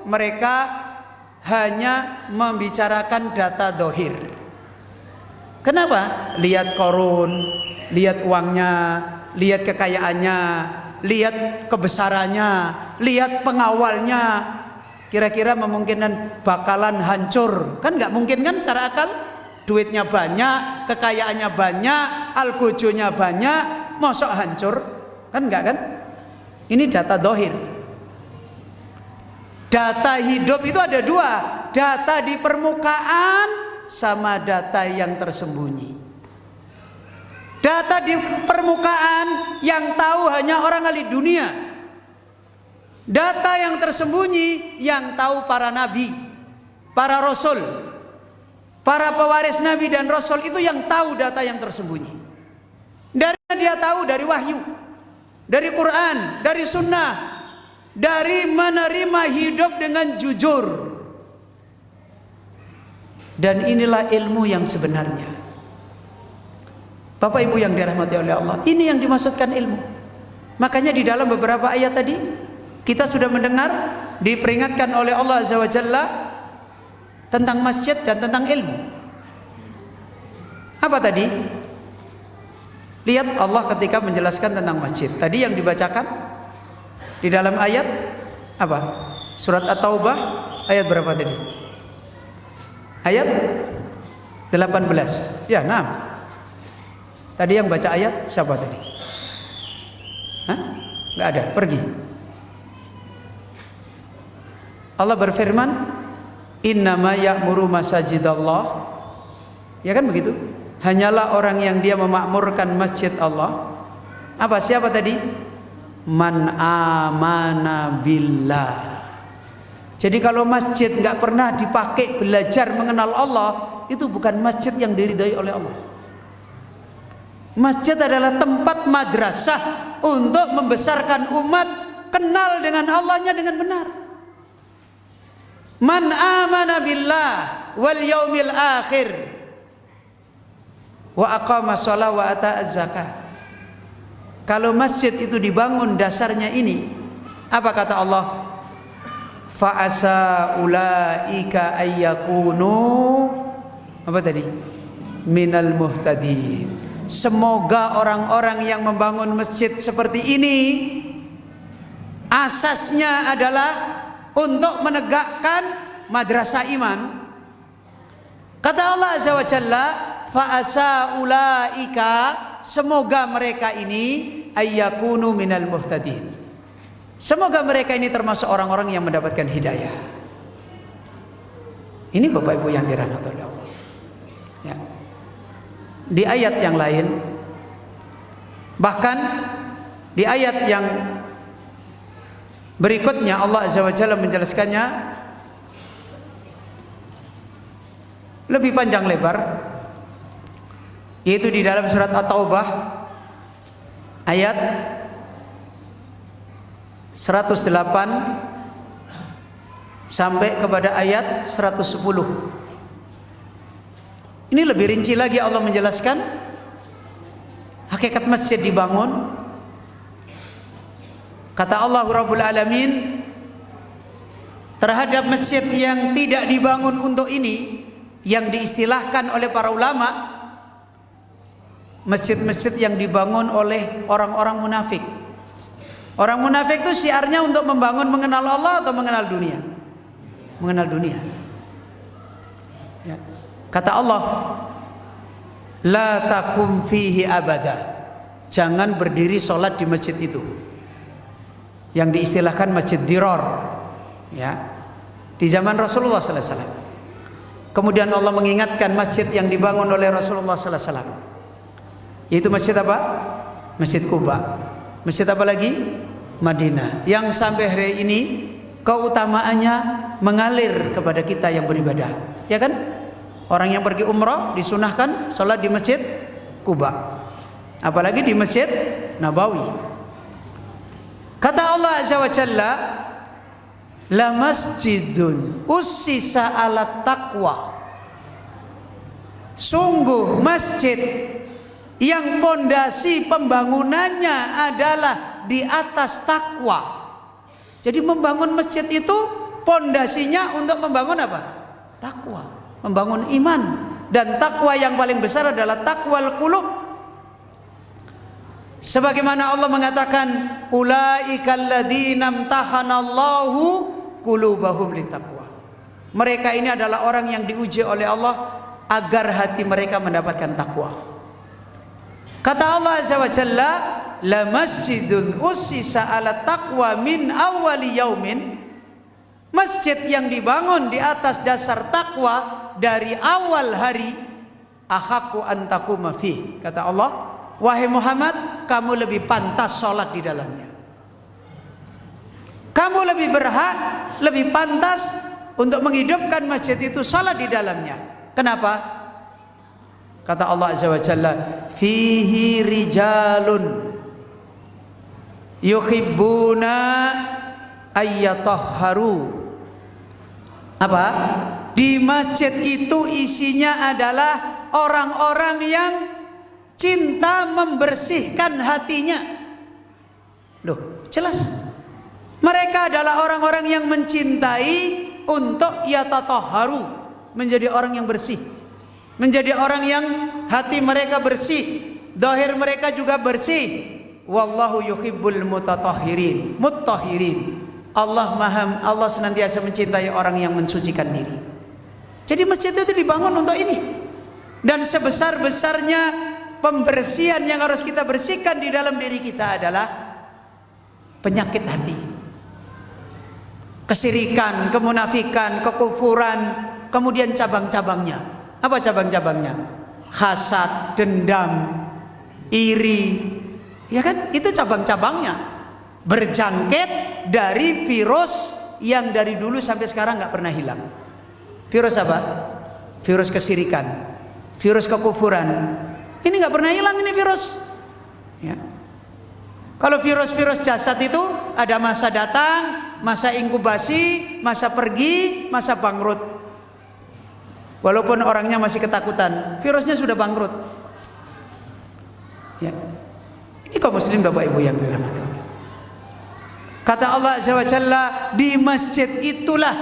Speaker 1: mereka hanya membicarakan data dohir. Kenapa? Lihat korun, lihat uangnya, lihat kekayaannya, lihat kebesarannya, lihat pengawalnya. Kira-kira memungkinkan bakalan hancur? Kan nggak mungkin kan secara akal? Duitnya banyak, kekayaannya banyak, algojonya banyak, mosok hancur? Kan enggak kan? Ini data dohir. Data hidup itu ada dua, data di permukaan sama data yang tersembunyi. Data di permukaan yang tahu hanya orang ahli dunia. Data yang tersembunyi yang tahu para nabi, para rasul, para pewaris nabi dan rasul, itu yang tahu data yang tersembunyi. Dari dia tahu dari wahyu, dari Quran, dari sunnah, dari menerima hidup dengan jujur. Dan inilah ilmu yang sebenarnya. Bapak Ibu yang dirahmati oleh Allah, ini yang dimaksudkan ilmu. Makanya di dalam beberapa ayat tadi kita sudah mendengar diperingatkan oleh Allah Azza wa Jalla tentang masjid dan tentang ilmu. Apa tadi? Lihat Allah ketika menjelaskan tentang masjid. Tadi yang dibacakan di dalam ayat apa? Surat At-Taubah ayat berapa tadi? Ayat 18. Ya, nah. Tadi yang baca ayat siapa tadi? Hah? Enggak ada, pergi. Allah berfirman, "Innama ya'muru masajidallah." Ya kan begitu? Hanyalah orang yang dia memakmurkan masjid Allah. Apa? Siapa tadi? Man amana billah. Jadi kalau masjid nggak pernah dipakai belajar mengenal Allah, itu bukan masjid yang diridhai oleh Allah. Masjid adalah tempat madrasah untuk membesarkan umat kenal dengan Allahnya dengan benar. Man amana billah wal yaumil akhir wa aqama shalah wa ata'az zakah. Kalau masjid itu dibangun dasarnya ini, apa kata Allah? Fa asa ulaika ayyakunu apa tadi? Minal muhtadin. Semoga orang-orang yang membangun masjid seperti ini asasnya adalah untuk menegakkan madrasah iman. Kata Allah Azza wa Jalla, fa asa ulaika, semoga mereka ini ayyakunu minal muhtadin. Semoga mereka ini termasuk orang-orang yang mendapatkan hidayah. Ini Bapak Ibu yang dirahmati oleh Allah. Ya. Di ayat yang lain, bahkan di ayat yang berikutnya Allah Azza wa Jalla menjelaskannya lebih panjang lebar, yaitu di dalam surat At-Taubah ayat 108 sampai kepada ayat 110. Ini lebih rinci lagi Allah menjelaskan hakikat masjid dibangun. Kata Allah Rabbul Alamin terhadap masjid yang tidak dibangun untuk ini, yang diistilahkan oleh para ulama masjid-masjid yang dibangun oleh orang-orang munafik. Orang munafik itu syiarnya untuk membangun mengenal Allah atau mengenal dunia? Mengenal dunia. Ya. Kata Allah, la takum fihi abada. Jangan berdiri sholat di masjid itu, yang diistilahkan masjid diror, ya, di zaman Rasulullah sallallahu alaihi wasallam. Kemudian Allah mengingatkan masjid yang dibangun oleh Rasulullah sallallahu alaihi wasallam, yaitu masjid apa? Masjid Quba. Masjid apa lagi? Madinah. Yang sampai hari ini keutamaannya mengalir kepada kita yang beribadah, ya kan? Orang yang pergi umrah disunahkan sholat di masjid Quba, apalagi di masjid Nabawi. Kata Allah Azza wa Jalla, la masjidun ussisa ala taqwa. Sungguh masjid yang pondasi pembangunannya adalah di atas takwa. Jadi membangun masjid itu pondasinya untuk membangun apa? Takwa, membangun iman. Dan takwa yang paling besar adalah taqwal qulub. Sebagaimana Allah mengatakan, ulaikal ladzina imtahanallahu qulubahum littaqwa. Mereka ini adalah orang yang diuji oleh Allah agar hati mereka mendapatkan takwa. Kata Allah Azza wa Jalla, la masjidun ussisa ala taqwa min awwali yaumin. Masjid yang dibangun di atas dasar takwa dari awal hari, ahaqqu an taquma fi. Kata Allah, wahai Muhammad, kamu lebih pantas sholat di dalamnya. Kamu lebih berhak, lebih pantas untuk menghidupkan masjid itu, sholat di dalamnya. Kenapa? Kata Allah Azza wa Jalla, fihi rijalun yuhibbuna ayyatahharu. Apa? Di masjid itu isinya adalah orang-orang yang cinta membersihkan hatinya. Loh, jelas. Mereka adalah orang-orang yang mencintai untuk yatatahharu, menjadi orang yang bersih. Menjadi orang yang hati mereka bersih, zahir mereka juga bersih. Wallahu yuhibbul mutatahhirin. Allah senantiasa mencintai orang yang mensucikan diri. Jadi masjid itu dibangun untuk ini. Dan sebesar-besarnya pembersihan yang harus kita bersihkan di dalam diri kita adalah penyakit hati. Kesyirikan, kemunafikan, kekufuran, kemudian cabang-cabangnya. Apa cabang-cabangnya? Hasad, dendam, iri, ya kan? Itu cabang-cabangnya. Berjangkit dari virus yang dari dulu sampai sekarang nggak pernah hilang. Virus apa? Virus kesyirikan, virus kekufuran. Ini nggak pernah hilang ini virus. Ya. Kalau virus-virus jasad itu ada masa datang, masa inkubasi, masa pergi, masa bangkrut. Walaupun orangnya masih ketakutan, virusnya sudah bangkrut. Ya. Ini kaum muslim Bapak Ibu yang dirahmati Allah. Kata Allah Azza wa Jalla, di masjid itulah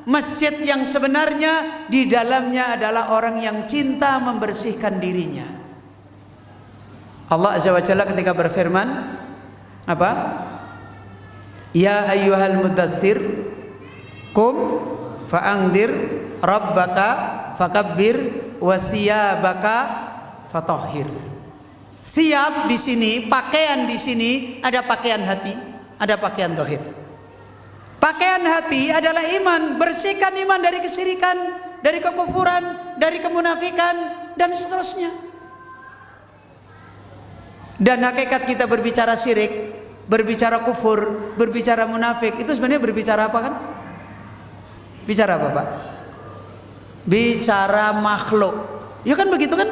Speaker 1: masjid yang sebenarnya, di dalamnya adalah orang yang cinta membersihkan dirinya. Allah Azza wa Jalla ketika berfirman, apa? Ya ayyuhal mudaththir qum fa'anzir rabbaka fakabbir wasiyabaka fatahhir. Siap di sini, pakaian di sini ada pakaian hati, ada pakaian zahir. Pakaian hati adalah iman, bersihkan iman dari kesyirikan, dari kekufuran, dari kemunafikan dan seterusnya. Dan hakikat kita berbicara syirik, berbicara kufur, berbicara munafik, itu sebenarnya berbicara apa kan? Bicara apa, Pak? Bicara makhluk. Ya kan begitu kan?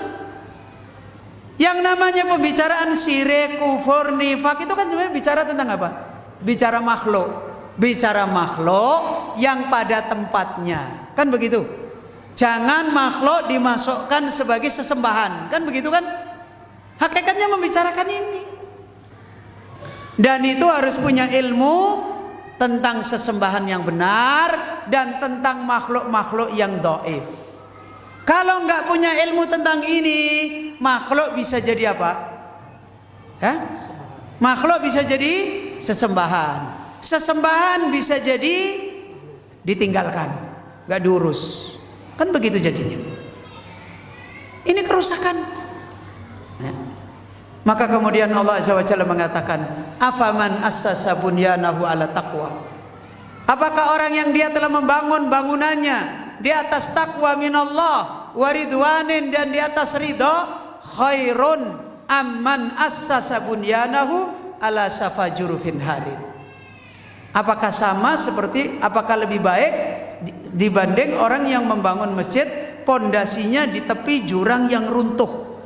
Speaker 1: Yang namanya pembicaraan syirik, kufur, nifak itu kan sebenarnya bicara tentang apa? Bicara makhluk. Bicara makhluk yang pada tempatnya. Kan begitu? Jangan makhluk dimasukkan sebagai sesembahan. Kan begitu kan? Hakikatnya membicarakan ini. Dan itu harus punya ilmu tentang sesembahan yang benar dan tentang makhluk-makhluk yang dhaif. Kalau nggak punya ilmu tentang ini, makhluk bisa jadi apa? Makhluk bisa jadi sesembahan. Sesembahan bisa jadi ditinggalkan, nggak diurus. Kan begitu jadinya. Ini kerusakan. Maka kemudian Allah Azza wa Jalla mengatakan, afaman assasa bunyanahu ala taqwa. Apakah orang yang dia telah membangun bangunannya di atas takwa minallah wa ridwanin, dan di atas ridha, khairun amman assasa bunyanahu ala safa jurufin harin. Apakah sama seperti, apakah lebih baik dibanding orang yang membangun masjid pondasinya di tepi jurang yang runtuh?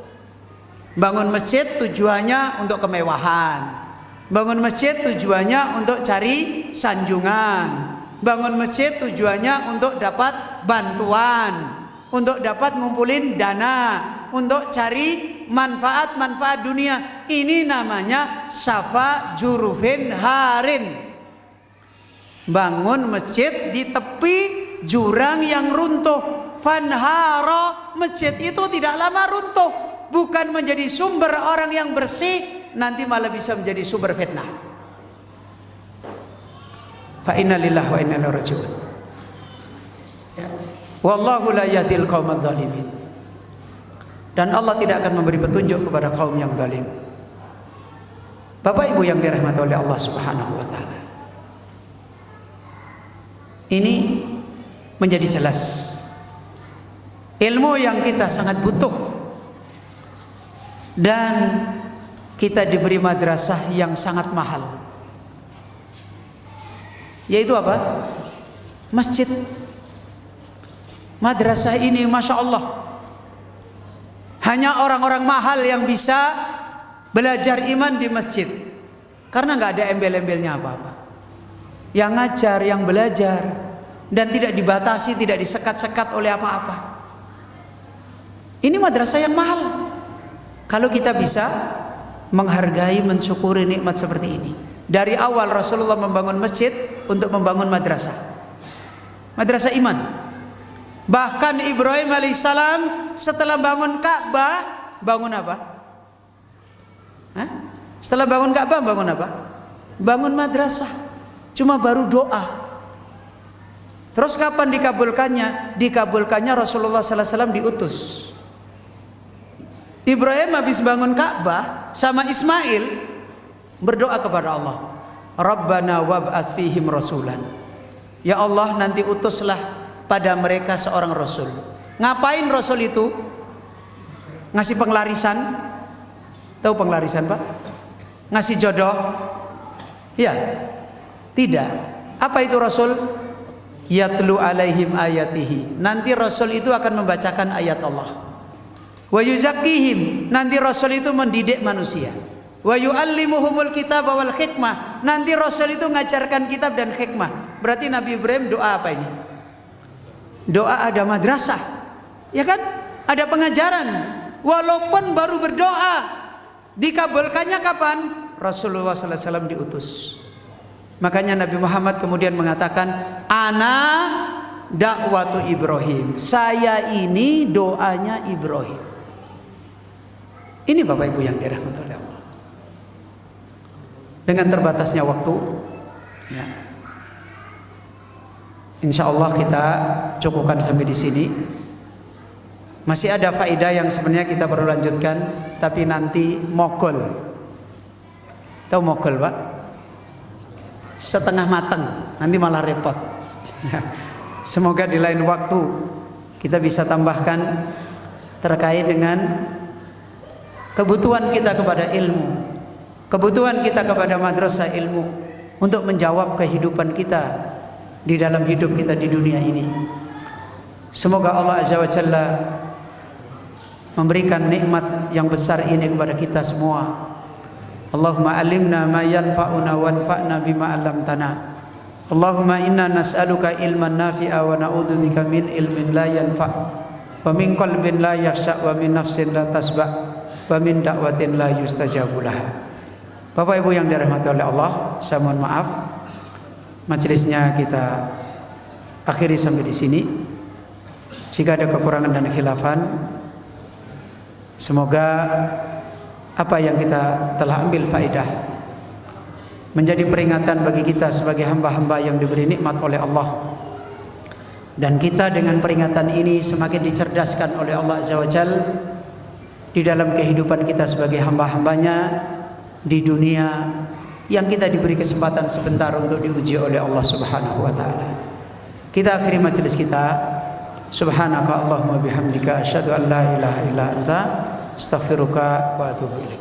Speaker 1: Bangun masjid tujuannya untuk kemewahan. Bangun masjid tujuannya untuk cari sanjungan. Bangun masjid tujuannya untuk dapat bantuan, untuk dapat ngumpulin dana, untuk cari manfaat-manfaat dunia. Ini namanya safa jurufin harin. bangun masjid di tepi jurang yang runtuh. Fanhara, masjid itu tidak lama runtuh, bukan menjadi sumber orang yang bersih, nanti malah bisa menjadi sumber fitnah. Fa inna lillahi wa inna ilaihi raji'un. Wallahu la yahdil qaumadz zalimin. Dan Allah tidak akan memberi petunjuk kepada kaum yang zalim. Bapak Ibu yang dirahmati oleh Allah Subhanahu wa taala. Ini menjadi jelas ilmu yang kita sangat butuh, dan kita diberi madrasah yang sangat mahal, yaitu apa? Masjid. Madrasah ini Masya Allah, hanya orang-orang mahal yang bisa belajar iman di masjid, karena nggak ada embel-embelnya apa-apa. Yang ngajar, yang belajar, dan tidak dibatasi, tidak disekat-sekat oleh apa-apa. Ini madrasah yang mahal. Kalau kita bisa menghargai, mensyukuri nikmat seperti ini. Dari awal Rasulullah membangun masjid untuk membangun madrasah, madrasah iman. Bahkan Ibrahim alaihissalam setelah bangun Ka'bah, bangun apa? Hah? Setelah bangun Ka'bah bangun apa? Bangun madrasah. Cuma baru doa. Terus kapan dikabulkannya? Dikabulkannya Rasulullah sallallahu alaihi wasallam diutus. Ibrahim habis bangun Ka'bah sama Ismail berdoa kepada Allah, Rabbana wab'ats fihim rasulan. Ya Allah, nanti utuslah pada mereka seorang rasul. Ngapain rasul itu? Ngasih penglarisan? Tahu penglarisan, Pak? Ngasih jodoh? Ya. Tidak. Apa itu rasul? Yatlu alaihim ayatihi. Nanti rasul itu akan membacakan ayat Allah. Wa yuzakkihim. Nanti rasul itu mendidik manusia. Wa yuallimuhumul kitab wal hikmah. Nanti rasul itu ngajarkan kitab dan hikmah. Berarti Nabi Ibrahim doa apa ini? Doa ada madrasah, ya kan? Ada pengajaran. Walaupun baru berdoa, dikabulkannya kapan? Rasulullah sallallahu alaihi wasallam diutus. Makanya Nabi Muhammad kemudian mengatakan, ana dakwatu Ibrahim. Saya ini doanya Ibrahim. Ini Bapak Ibu yang dirahmati oleh Allah. Dengan terbatasnya waktu, ya, insya Allah kita cukupkan sampai di sini. Masih ada faedah yang sebenarnya kita perlu lanjutkan, tapi nanti mogol. Tahu mogol, Pak? Setengah matang, nanti malah repot. Semoga di lain waktu kita bisa tambahkan terkait dengan kebutuhan kita kepada ilmu, kebutuhan kita kepada madrasah ilmu untuk menjawab kehidupan kita di dalam hidup kita di dunia ini. Semoga Allah Azza wa Jalla memberikan nikmat yang besar ini kepada kita semua. Allahumma alimna ma yanfa'una wanfa'na bima 'allamtana. Allahumma inna nas'aluka ilman nafi'a wa na'udzubika min ilmin la yanfa' wa min qalbin la yakhsha' wa min nafsin la tasba' wa min da'watin la yustajabu laha. Bapak Ibu yang dirahmati oleh Allah, saya mohon maaf, majelisnya kita akhiri sampai di sini. Jika ada kekurangan dan khilafan, semoga apa yang kita telah ambil faedah menjadi peringatan bagi kita sebagai hamba-hamba yang diberi nikmat oleh Allah, dan kita dengan peringatan ini semakin dicerdaskan oleh Allah Azza wa Jalla di dalam kehidupan kita sebagai hamba-hambanya di dunia yang kita diberi kesempatan sebentar untuk diuji oleh Allah Subhanahu wa taala. Kita akhiri majelis kita. Subhanaka Allahumma bihamdika asyhadu an la ilaha illa anta astaghfiruka wa atubu ilaik.